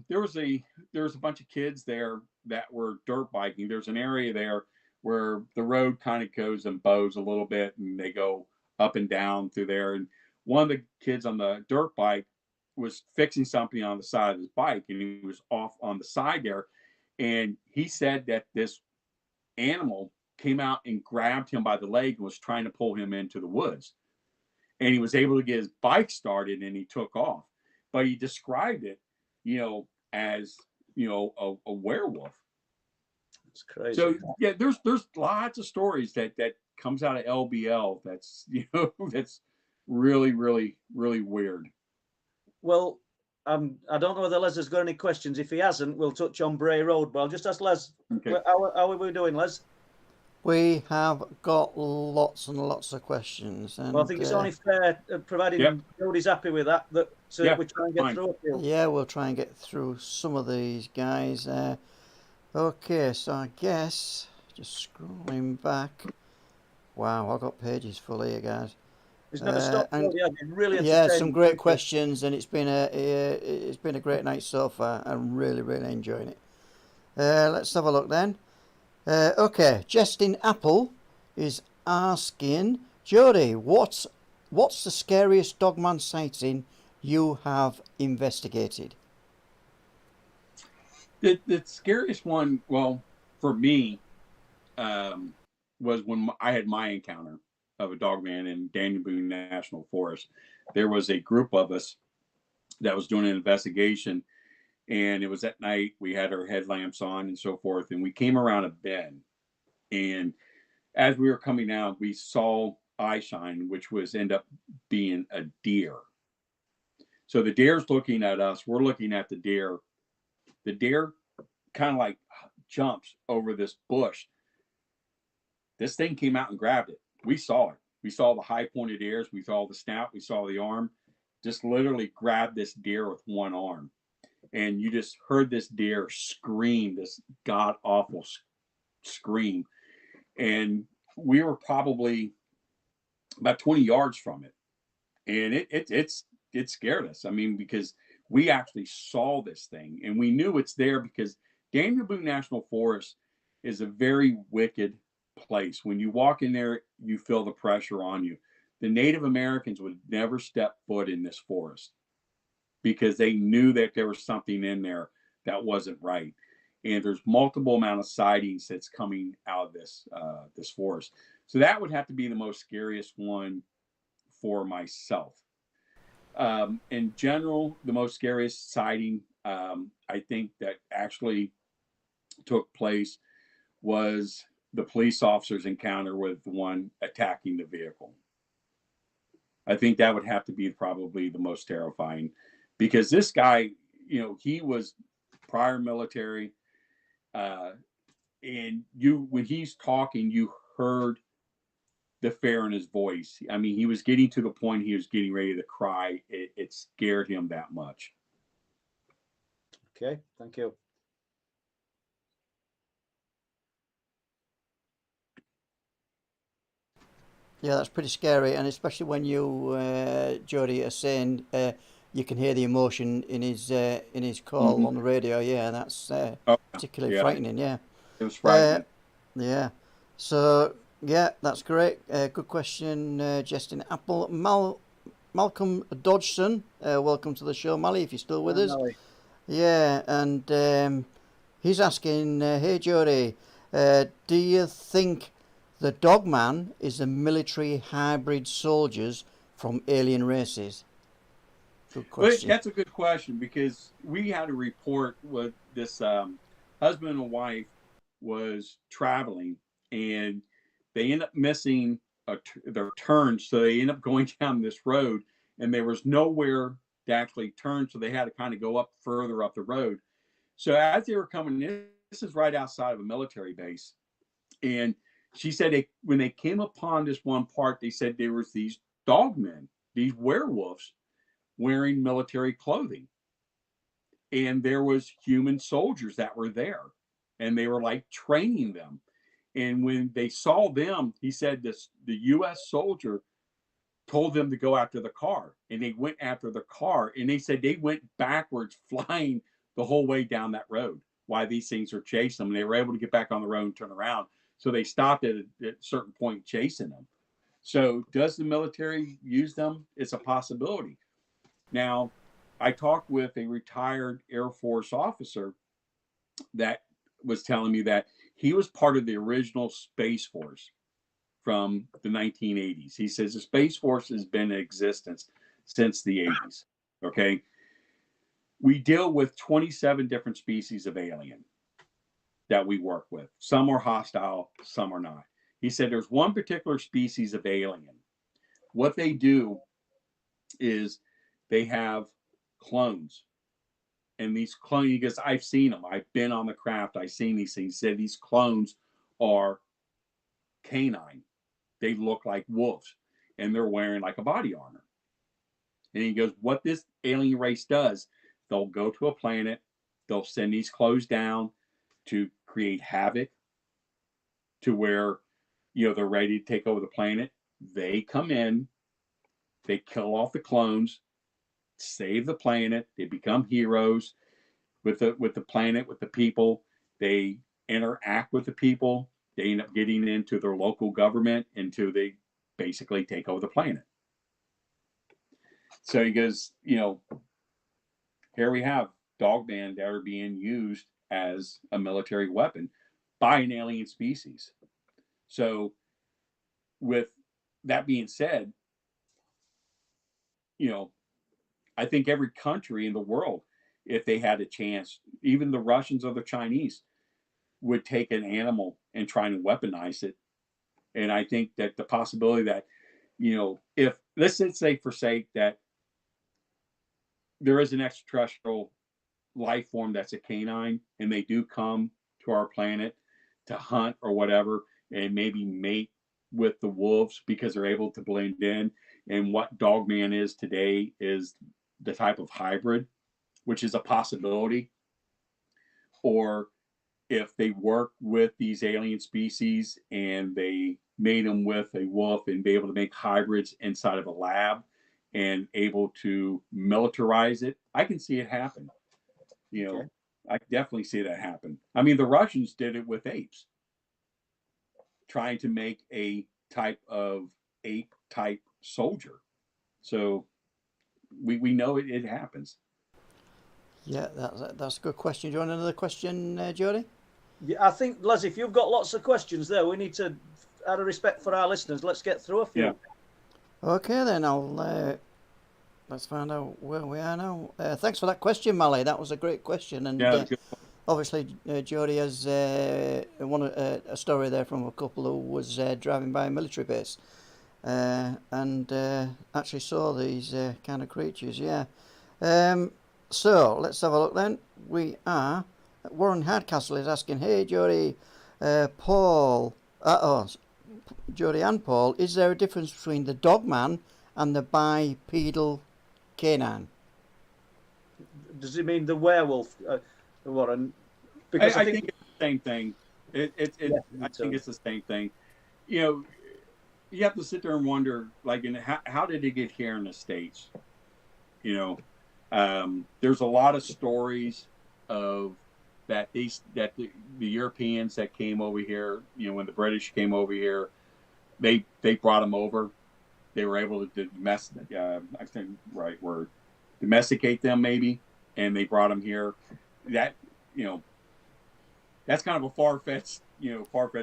there was a bunch of kids there that were dirt biking. There's an area there where the road kind of goes and bows a little bit, and they go up and down through there. And one of the kids on the dirt bike was fixing something on the side of his bike, and he was off on the side there. And he said that this animal came out and grabbed him by the leg and was trying to pull him into the woods. And he was able to get his bike started and he took off. But he described it, as, a werewolf. It's crazy. So yeah, there's lots of stories that comes out of LBL that's, that's really, really, really weird. Well, I don't know whether Les has got any questions. If he hasn't, we'll touch on Bray Road. But I'll just ask Les, okay. How are we doing, Les? We have got lots and lots of questions. And, well, I think it's only fair, providing Jody's happy with that, we try and get through it. Yeah, we'll try and get through some of these guys. Okay, so I guess, just scrolling back. Wow, I've got pages full here, guys. It's never stopped. Really some great questions, and it's been a great night so far. I'm really, really enjoying it. Let's have a look then. Okay, Jesting Apple is asking, Joedy, what's the scariest Dogman sighting you have investigated? The scariest one, well, for me, was when I had my encounter of a Dogman in Daniel Boone National Forest. There was a group of us that was doing an investigation, and it was at night. We had our headlamps on and so forth, and we came around a bend. And as we were coming out, we saw eye shine, which end up being a deer. So the deer's looking at us. We're looking at the deer. The deer kind of like jumps over this bush. This thing came out and grabbed it. We saw it. We saw the high pointed ears. We saw the snout. We saw the arm. Just literally grabbed this deer with one arm. And you just heard this deer scream, this god awful scream. And we were probably about 20 yards from it. And it scared us. I mean, because we actually saw this thing and we knew it's there because Daniel Boone National Forest is a very wicked place. When you walk in there, you feel the pressure on you. The Native Americans would never step foot in this forest because they knew that there was something in there that wasn't right. And there's multiple amount of sightings that's coming out of this forest. So that would have to be the most scariest one for myself. In general, the most scariest sighting I think that actually took place was the police officer's encounter with the one attacking the vehicle. I think that would have to be probably the most terrifying, because this guy, you know, he was prior military, and when he's talking, you heard the fear in his voice. I mean, he was getting to the point he was getting ready to cry. It scared him that much. Okay, thank you. Yeah, that's pretty scary, and especially when you, Joedy, are saying you can hear the emotion in his call on the radio. Yeah, that's particularly frightening. Yeah, it was frightening. Yeah, so yeah, that's great. Good question, Justin Apple. Malcolm Dodgson, welcome to the show, Mally, if you're still with us. Mally. Yeah, and he's asking, hey Joedy, do you think the Dogman is a military hybrid soldiers from alien races? Good question. Well, that's a good question, because we had a report with this husband and wife was traveling, and they end up missing their turn, so they end up going down this road, and there was nowhere to actually turn, so they had to kind of go up further up the road. So as they were coming in, this is right outside of a military base, and she said when they came upon this one part, they said there was these dogmen, these werewolves, wearing military clothing, and there was human soldiers that were there, and they were like training them. And when they saw them, he said the U.S. soldier told them to go after the car, and they went after the car, and they said they went backwards, flying the whole way down that road while these things were chasing them, and they were able to get back on the road and turn around. So they stopped at a certain point chasing them. So does the military use them? It's a possibility. Now, I talked with a retired Air Force officer that was telling me that he was part of the original Space Force from the 1980s. He says the Space Force has been in existence since the 80s. Okay. We deal with 27 different species of alien that we work with. Some are hostile, some are not. He said there's one particular species of alien. What they do is they have clones. And these clones, because I've seen them, I've been on the craft, I've seen these things. He said these clones are canine. They look like wolves, and they're wearing like a body armor. And he goes, what this alien race does, they'll go to a planet, they'll send these clothes down to create havoc, to where, you know, they're ready to take over the planet. They come in, they kill off the clones, save the planet, they become heroes with the planet, with the people. They interact with the people. They end up getting into their local government until they basically take over the planet. So he goes, you know, here we have dogmen that are being used as a military weapon by an alien species. So with that being said, you know, I think every country in the world, if they had a chance, even the Russians or the Chinese, would take an animal and try and weaponize it. And I think that the possibility that, you know, if, let's say for sake that there is an extraterrestrial life form that's a canine, and they do come to our planet to hunt or whatever, and maybe mate with the wolves because they're able to blend in. And what Dogman is today is the type of hybrid, which is a possibility. Or if they work with these alien species and they made them with a wolf and be able to make hybrids inside of a lab and able to militarize it, I can see it happen. You know, okay. I definitely see that happen. I mean, the Russians did it with apes, trying to make a type of ape type soldier. So we know it happens. Yeah, that's a good question. Do you want another question, Joedy? Yeah, I think, Les, if you've got lots of questions there, we need to, out of respect for our listeners, let's get through a few. Yeah. Okay, then let's find out where we are now. Thanks for that question, Mally. That was a great question. And yeah, obviously, Joedy has a story there from a couple who was driving by a military base and actually saw these kind of creatures. Yeah. So let's have a look then. We are Warren Hardcastle is asking, "Hey Joedy, Paul, Joedy and Paul, is there a difference between the Dogman and the bipedal canine?" Does it mean the werewolf, Warren? Because I think it's the same thing. Yeah, I think it's the same thing. You know, you have to sit there and wonder, like, how did it get here in the States? You know, there's a lot of stories of that the Europeans that came over here, you know, when the British came over here, they brought them over. They were able to I think right word, domesticate them maybe, and they brought them here. That, you know, that's kind of a far-fetched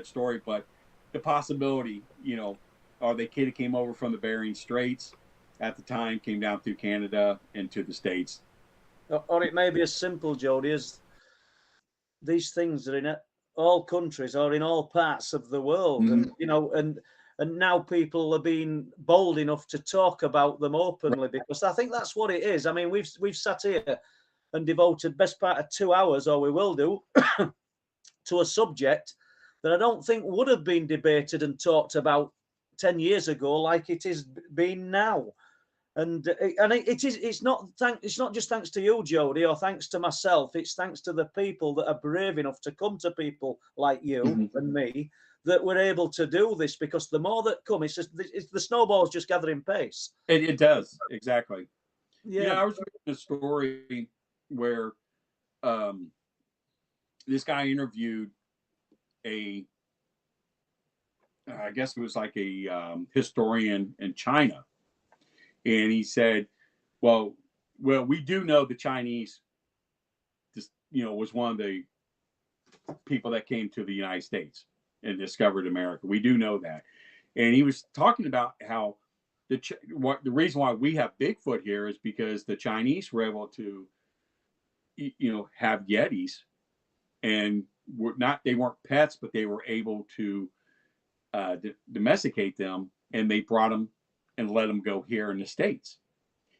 story, but the possibility, you know, or the kid came over from the Bering Straits at the time, came down through Canada into the States. Or it may be as simple, Joedy, as these things are in all countries or in all parts of the world. Mm-hmm. And, you know, and now people are being bold enough to talk about them openly, because I think that's what it is. I mean, we've sat here and devoted best part of 2 hours, or we will do, to a subject that I don't think would have been debated and talked about 10 years ago like it is being now. And it's not just thanks to you, Joedy, or thanks to myself. It's thanks to the people that are brave enough to come to people like you and me, that we're able to do this, because the more that come, it's the snowball's just gathering pace. It does, exactly. Yeah. You know, I was reading a story where this guy interviewed I guess it was like a historian in China, and he said, well, we do know the Chinese, just, you know, was one of the people that came to the United States and discovered America. We do know that. And he was talking about how the reason why we have Bigfoot here is because the Chinese were able to, you know, have Yetis, and they weren't pets, but they were able to domesticate them, and they brought them and let them go here in the States.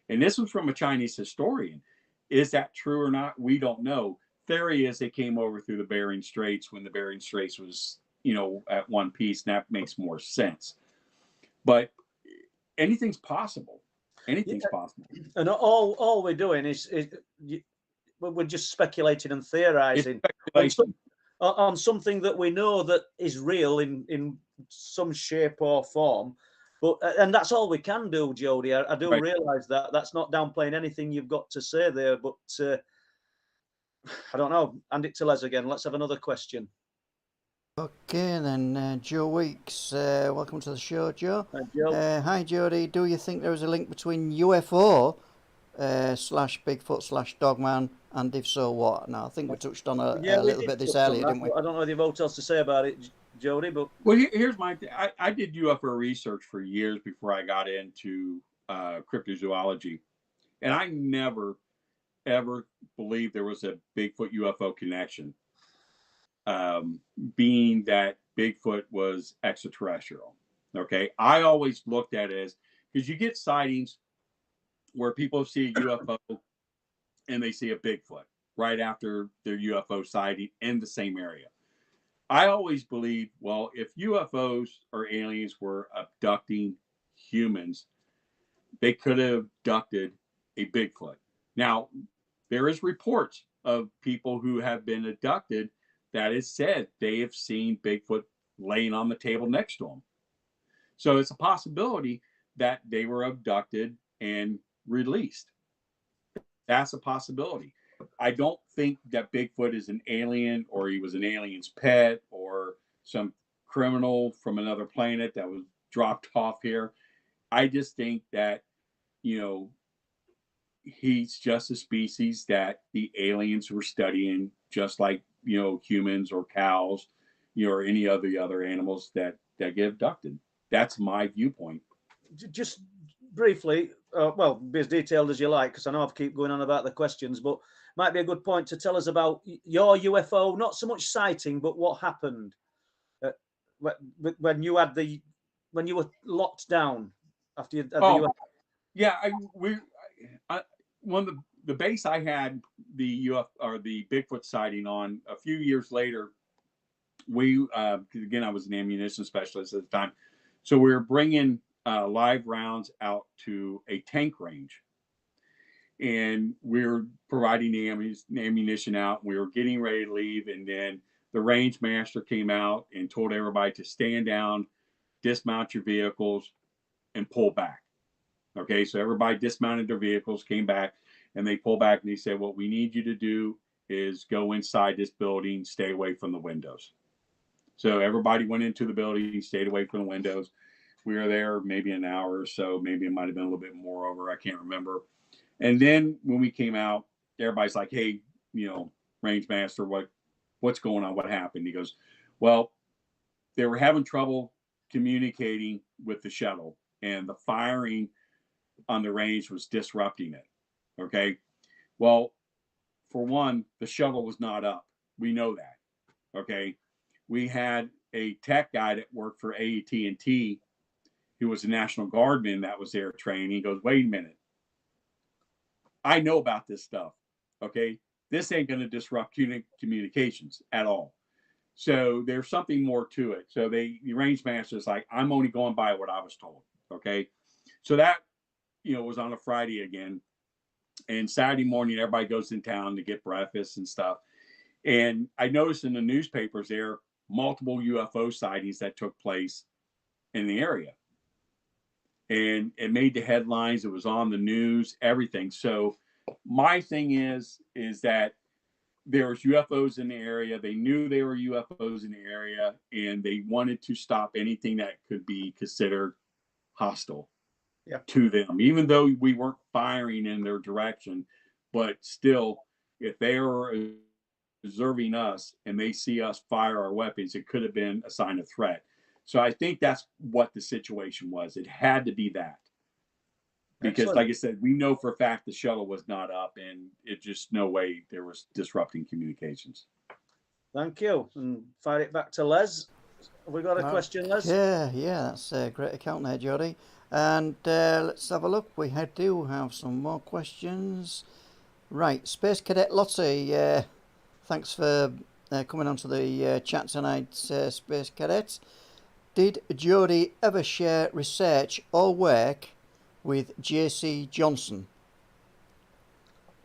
And this was from a Chinese historian. Is that true or not? We don't know. Theory is they came over through the Bering Straits when the Bering Straits was, you know, at one piece, and that makes more sense. But anything's possible. Anything's possible. And all we're doing is we're just speculating and theorizing on something that we know that is real in some shape or form. But and that's all we can do, Joedy. I do realize that. That's not downplaying anything you've got to say there, but I don't know. Hand it to Les again. Let's have another question. Okay, then Joe Weeks, welcome to the show, Joe. Hi, Joe. Hi, Joedy. Do you think there is a link between UFO / Bigfoot / Dogman, and if so, what? Now, I think we touched on a little bit this earlier, didn't we? I don't know if you've got else to say about it, Joedy, but well, here's my thing. I did UFO research for years before I got into cryptozoology, and I never ever believed there was a Bigfoot UFO connection. Being that Bigfoot was extraterrestrial. Okay. I always looked at it as, because you get sightings where people see a UFO and they see a Bigfoot right after their UFO sighting in the same area. I always believed, well, if UFOs or aliens were abducting humans, they could have abducted a Bigfoot. Now, there is reports of people who have been abducted that is said they have seen Bigfoot laying on the table next to them. So it's a possibility that they were abducted and released. That's a possibility. I don't think that Bigfoot is an alien, or he was an alien's pet, or some criminal from another planet that was dropped off here. I just think that, you know, he's just a species that the aliens were studying, just like, you know, humans or cows, you know, or any other animals that get abducted. That's my viewpoint. just briefly, well, be as detailed as you like, because I know I've keep going on about the questions, but might be a good point to tell us about your UFO, not so much sighting, but what happened when you had when you were locked down after you had the UFO. Yeah, one of the base I had the the Bigfoot sighting on a few years later. We again, I was an ammunition specialist at the time, so we were bringing live rounds out to a tank range, and we were providing the ammunition out. We were getting ready to leave, and then the range master came out and told everybody to stand down, dismount your vehicles, and pull back. Okay, so everybody dismounted their vehicles, came back, and they pulled back, and they said, what we need you to do is go inside this building, stay away from the windows. So everybody went into the building, stayed away from the windows. We were there maybe an hour or so, maybe it might have been a little bit more over, I can't remember. And then when we came out, everybody's like, hey, range master, what's going on? What happened? He goes, well, they were having trouble communicating with the shuttle, and the firing on the range was disrupting it. Okay. Well, for one, the shuttle was not up. We know that. Okay. We had a tech guy that worked for AT&T who was a National Guardman that was there training. He goes, wait a minute. I know about this stuff. Okay. This ain't going to disrupt communications at all. So there's something more to it. So the range master is like, I'm only going by what I was told. Okay. So that, was on a Friday again. And Saturday morning, everybody goes in town to get breakfast and stuff. And I noticed in the newspapers there, multiple UFO sightings that took place in the area. And it made the headlines. It was on the news, everything. So my thing is that there was UFOs in the area. They knew there were UFOs in the area, and they wanted to stop anything that could be considered hostile to them, even though we weren't firing in their direction. But still, if they were observing us and they see us fire our weapons, it could have been a sign of threat. So I think that's what the situation was. It had to be that. Because, excellent. Like I said, we know for a fact the shuttle was not up, and it just no way there was disrupting communications. Thank you. And fire it back to Les. Have we got a question, Les? Yeah, that's a great account there, Joedy. And let's have a look. We do have some more questions. Right, Space Cadet Lottie, thanks for coming onto the chat tonight, Space Cadet. Did Joedy ever share research or work with J.C. Johnson?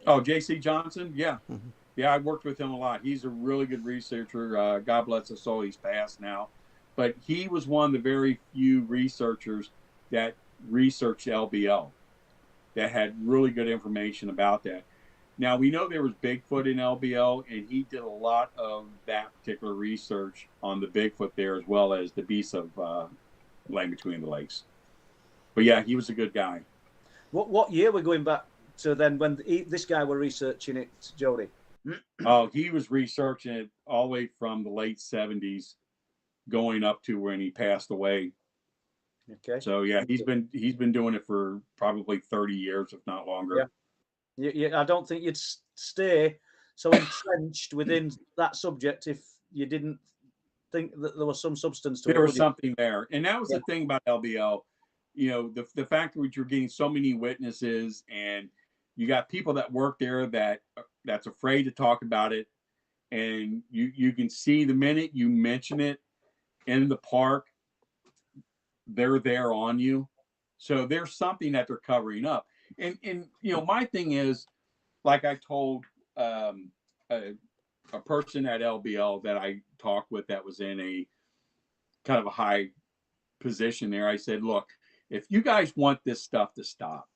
Oh, J.C. Johnson? Yeah. Mm-hmm. Yeah, I worked with him a lot. He's a really good researcher. God bless his soul, he's passed now. But he was one of the very few researchers that researched LBL, that had really good information about that. Now, we know there was Bigfoot in LBL, and he did a lot of that particular research on the Bigfoot there, as well as the beasts of Land Between the Lakes. But yeah, he was a good guy. What year we're going back to then when this guy were researching it, Joedy? Oh, he was researching it all the way from the late 70s going up to when he passed away. Okay. So yeah, he's been doing it for probably 30 years, if not longer. Yeah. I don't think you'd stay so entrenched within that subject if you didn't think that there was some substance to it. There was something there. And that was the thing about LBL. The fact that you're getting so many witnesses, and you got people that work there that's afraid to talk about it. And you can see the minute you mention it in the park, they're there on you. So there's something that they're covering up. And my thing is, like I told a person at LBL that I talked with that was in a kind of a high position there, I said, look, if you guys want this stuff to stop,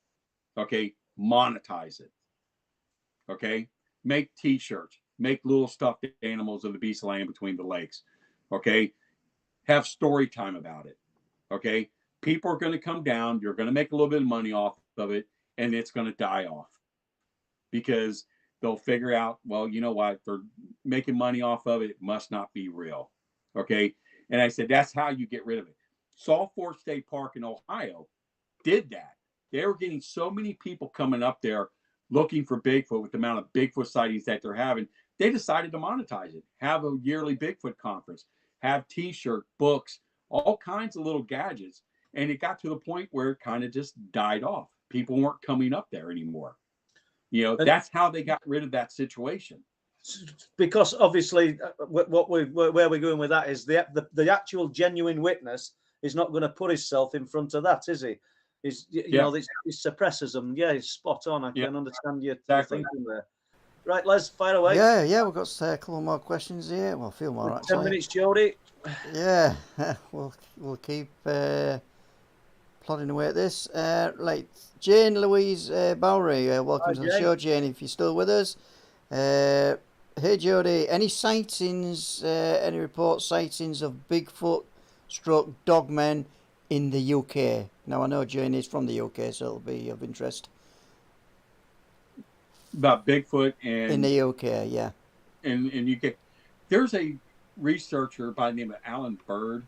okay, monetize it. Okay, make t-shirts, make little stuffed animals of the beast of Land Between the Lakes. Okay, have story time about it. Okay, people are going to come down, you're going to make a little bit of money off of it, and it's going to die off because they'll figure out, well, you know what, they're making money off of it, it must not be real. Okay, and I said, that's how you get rid of it. Salt Fork State Park in Ohio did that. They were getting so many people coming up there looking for Bigfoot with the amount of Bigfoot sightings that they're having. They decided to monetize it, have a yearly Bigfoot conference, have T-shirt, books, all kinds of little gadgets. And it got to the point where it kind of just died off. People weren't coming up there anymore. You know, that's how they got rid of that situation. Because obviously, where we're going with that is the actual genuine witness is not going to put himself in front of that, is he? You know, it suppresses them. Yeah, it's spot on. I can understand your thinking there. Right, Les, fire away. Yeah, we've got a couple more questions here. Well, a few more actually. 10 minutes, Jody. Yeah, we'll keep plodding away at this. Right, Jane Louise Bowery, welcome to the show, Jane, if you're still with us. Hey, Jody, any sightings, any report sightings of Bigfoot stroke dogmen in the UK? Now, I know Jane is from the UK, so it'll be of interest. About Bigfoot and in the UK, yeah. In UK. There's a researcher by the name of Alan Bird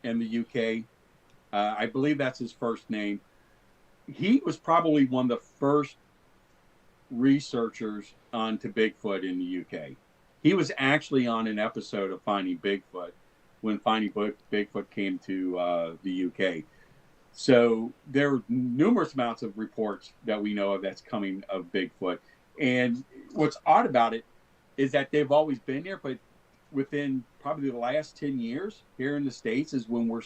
in the UK. I believe that's his first name. He was probably one of the first researchers onto Bigfoot in the UK. He was actually on an episode of Finding Bigfoot when Finding Bigfoot came to the UK. So there are numerous amounts of reports that we know of that's coming of Bigfoot. And what's odd about it is that they've always been there, but within probably the last 10 years here in the States is when we're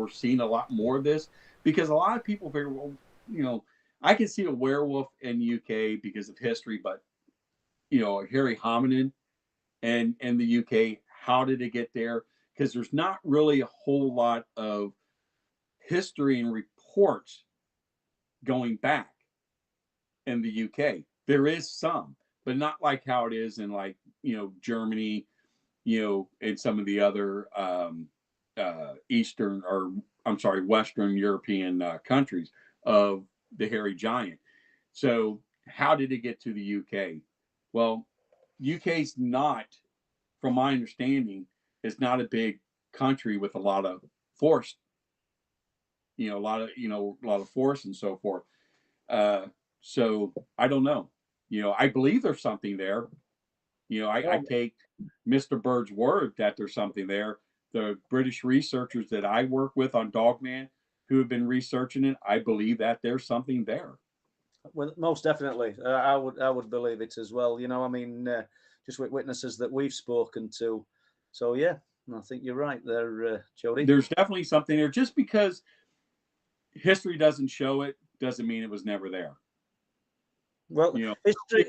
seeing a lot more of this, because a lot of people figure, well, you know, I can see a werewolf in the UK because of history, but, you know, a hairy hominin and in the UK, how did it get there? Because there's not really a whole lot of history and reports going back in the UK. There is some, but not like how it is in, like, you know, Germany, you know, and some of the other Western European countries of the hairy giant. So how did it get to the UK? Well, UK's not, from my understanding, is not a big country with a lot of forest, a lot of forest and so forth. So I don't know. I believe there's something there. I take Mr. Bird's word that there's something there. The British researchers that I work with on Dogman who have been researching it, I believe that there's something there. Well, most definitely. I would believe it as well. I mean, just with witnesses that we've spoken to. So, yeah, I think you're right there, Jody. There's definitely something there. Just because history doesn't show it doesn't mean it was never there. Well, history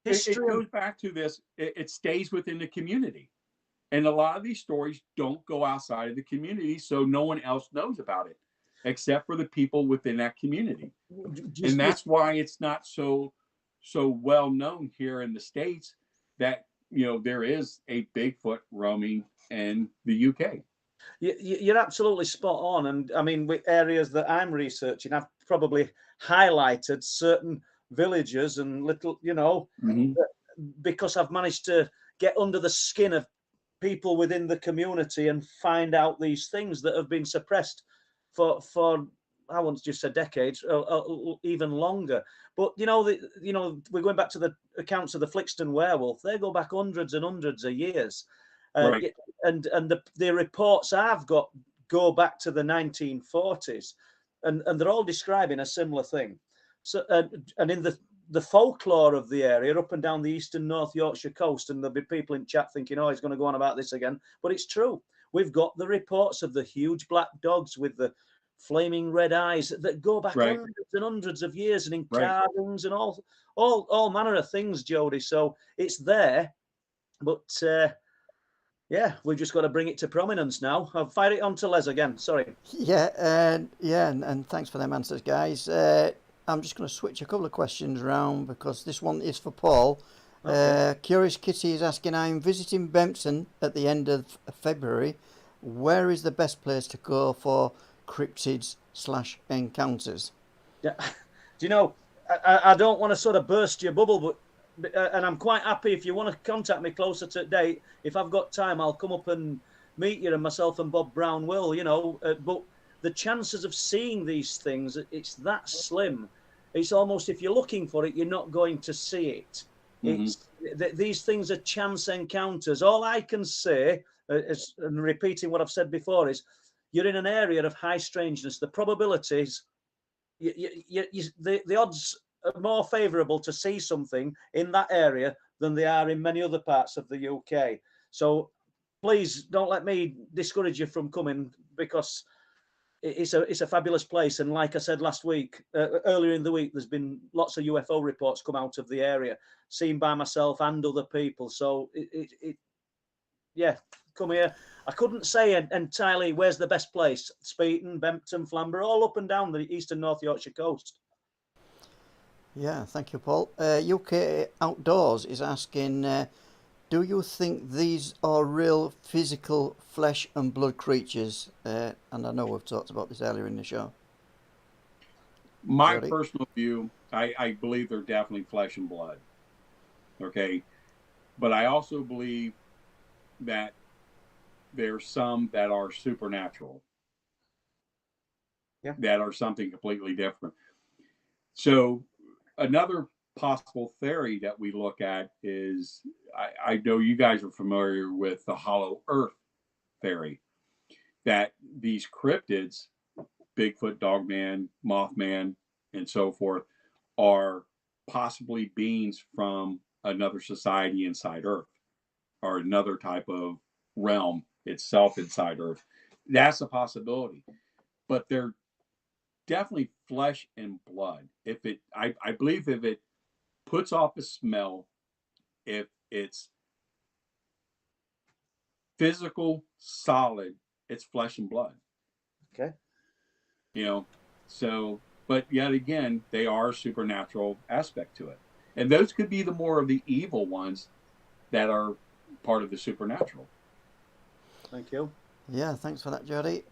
it goes back to this. It stays within the community. And a lot of these stories don't go outside of the community, so no one else knows about it, except for the people within that community. And that's why it's not so well known here in the States that, there is a Bigfoot roaming in the UK. You're absolutely spot on. And I mean, with areas that I'm researching, I've probably highlighted certain villages and little, because I've managed to get under the skin of people within the community and find out these things that have been suppressed for I once just said decades, even longer. But we're going back to the accounts of the Flixton werewolf. They go back hundreds and hundreds of years, right. And the reports I've got go back to the 1940s, and they're all describing a similar thing. So and in the folklore of the area up and down the eastern North Yorkshire coast, and there'll be people in chat thinking, oh, he's going to go on about this again, but it's true. We've got the reports of the huge black dogs with the flaming red eyes that go back right. hundreds and hundreds of years, and in carvings and all manner of things, Jody. So it's there, but yeah, we've just got to bring it to prominence now. I'll fire it on to Les again. Sorry. Yeah, and thanks for them answers, guys. I'm just going to switch a couple of questions around because this one is for Paul. Okay. Curious Kitty is asking, I'm visiting Bempton at the end of February. Where is the best place to go for cryptids/encounters? Yeah, do you know, I don't want to sort of burst your bubble, but and I'm quite happy if you want to contact me closer to date. If I've got time, I'll come up and meet you, and myself and Bob Brown will, but the chances of seeing these things, it's that slim. It's almost, if you're looking for it, you're not going to see it. It's these things are chance encounters. All I can say, and repeating what I've said before, is you're in an area of high strangeness. The probabilities, the odds are more favourable to see something in that area than they are in many other parts of the UK. So please don't let me discourage you from coming, because it's a fabulous place. And like I said last week, earlier in the week, there's been lots of UFO reports come out of the area, seen by myself and other people. So yeah, come here. I couldn't say entirely where's the best place. Speeton, Bempton, Flamborough, all up and down the east and North Yorkshire coast. Yeah, thank you, Paul. UK Outdoors is asking, do you think these are real physical flesh and blood creatures? And I know we've talked about this earlier in the show. My Joedy? personal view, I believe they're definitely flesh and blood. Okay. But I also believe that there's some that are supernatural. Yeah. That are something completely different. So another possible theory that we look at is, I know you guys are familiar with the hollow earth theory, that these cryptids, Bigfoot, Dogman, Mothman, and so forth, are possibly beings from another society inside Earth, or another type of realm itself inside Earth. That's a possibility, but they're definitely flesh and blood. If it, I believe if it puts off a smell, if it's physical, solid, it's flesh and blood. Okay. You know, so, but yet again, they are a supernatural aspect to it. And those could be the more of the evil ones that are part of the supernatural. Thank you. Yeah, thanks for that, Jody.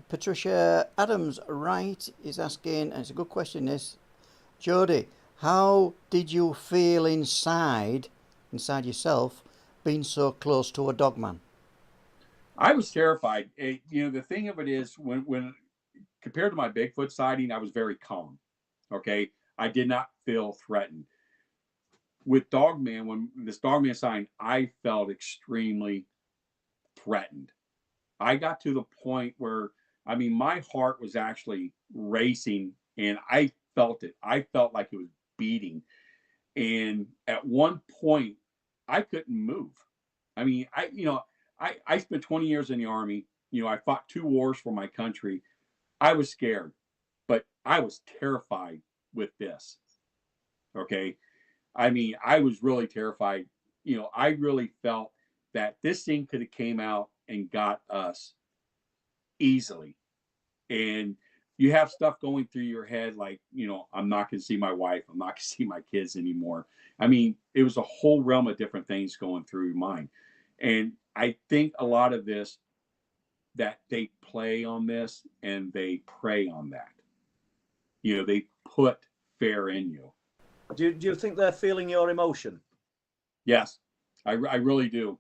Patricia Adams Wright is asking, and it's a good question, this. Jody, how did you feel inside yourself, being so close to a dogman? I was terrified. The thing of it is, when compared to my Bigfoot sighting, I was very calm. Okay. I did not feel threatened. With Dogman, when this Dogman sighting, I felt extremely threatened. I got to the point where, I mean, my heart was actually racing, and I felt it. I felt like it was beating. And at one point, I couldn't move. I mean, I spent 20 years in the Army. I fought 2 wars for my country. I was scared, but I was terrified with this. Okay. I mean, I was really terrified. I really felt that this thing could have came out and got us easily. And you have stuff going through your head like, I'm not going to see my wife. I'm not going to see my kids anymore. I mean, it was a whole realm of different things going through your mind. And I think a lot of this, that they play on this and they prey on that. They put fear in you. Do you think they're feeling your emotion? Yes, I really do.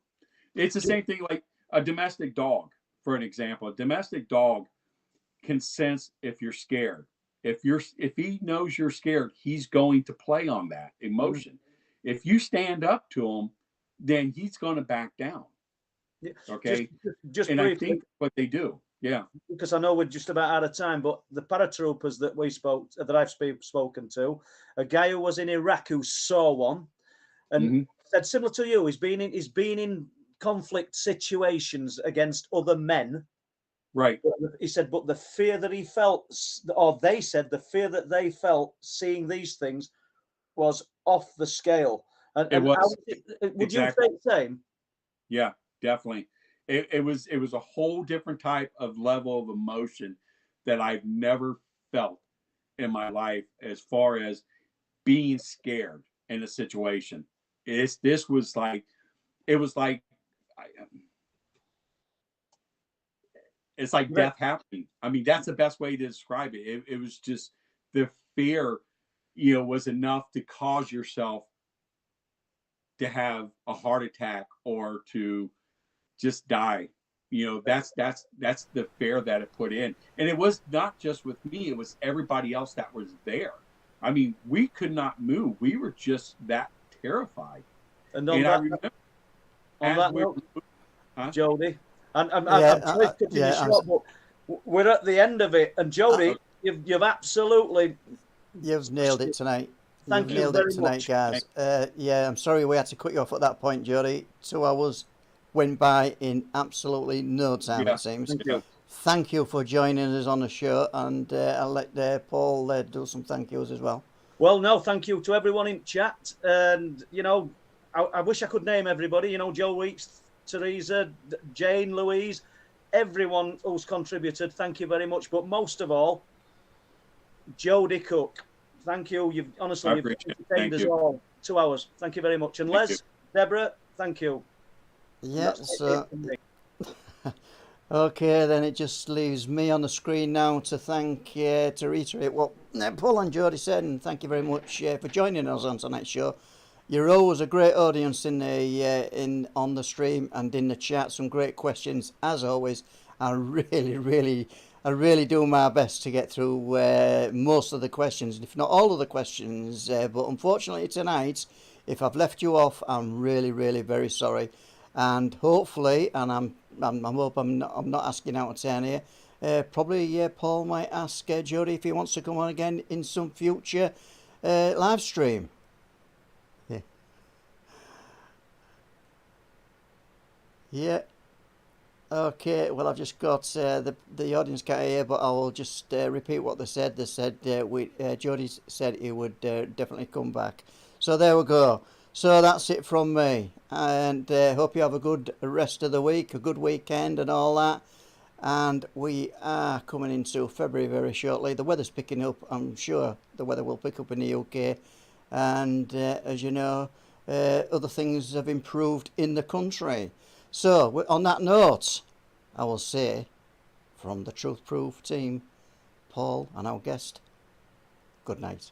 It's the same thing like a domestic dog, for an example. A domestic dog can sense if you're scared. If he knows you're scared, he's going to play on that emotion. If you stand up to him, then he's going to back down. Yeah. Okay. Just and briefly, I think what they do. Yeah. Because I know we're just about out of time, but the paratroopers that I've spoken to, a guy who was in Iraq who saw one, and said similar to you, he's been in conflict situations against other men. Right. He said, but the fear that he felt, or they said the fear that they felt seeing these things was off the scale. And It was. Would you say the same? Yeah, definitely. It was a whole different type of level of emotion that I've never felt in my life, as far as being scared in a situation. This was like, it was like, it's like death happening. I mean, that's the best way to describe it. It was just, the fear, was enough to cause yourself to have a heart attack or to just die, you know, that's the fare that it put in. And it was not just with me, it was everybody else that was there. I mean, we could not move. We were just that terrified. And I remember on that note, Joedy, and I'm sorry to cut you short, but we're at the end of it. And Joedy, you've absolutely nailed it tonight. Thank you very much, guys. Yeah, I'm sorry we had to cut you off at that point, Joedy. 2 hours went by in absolutely no time, it seems. Thank you for joining us on the show, and I'll let Paul do some thank yous as well. Well, no, thank you to everyone in chat. And, you know, I wish I could name everybody, you know, Joe Weeks, Teresa, Jane, Louise, everyone who's contributed. Thank you very much. But most of all, Joedy Cook. Thank you. You've entertained us all. 2 hours. Thank you very much. And Les, Deborah, thank you. Yeah, so okay, then it just leaves me on the screen now to to reiterate what Paul and Joedy said, and thank you very much for joining us on tonight's show. You're always a great audience on the stream and in the chat. Some great questions as always. I really do my best to get through most of the questions, if not all of the questions. But unfortunately tonight, if I've left you off, I'm really very sorry. And hopefully, and I'm hope I'm not asking out of turn here. Probably Paul might ask Joedy if he wants to come on again in some future live stream. Yeah. Okay. Well, I've just got the audience can't hear, but I will just repeat what they said. They said Joedy said he would definitely come back. So there we go. So that's it from me, and hope you have a good rest of the week, a good weekend and all that. And we are coming into February very shortly. The weather's picking up. I'm sure the weather will pick up in the UK. And as you know, other things have improved in the country. So on that note, I will say from the Truth Proof team, Paul and our guest, good night.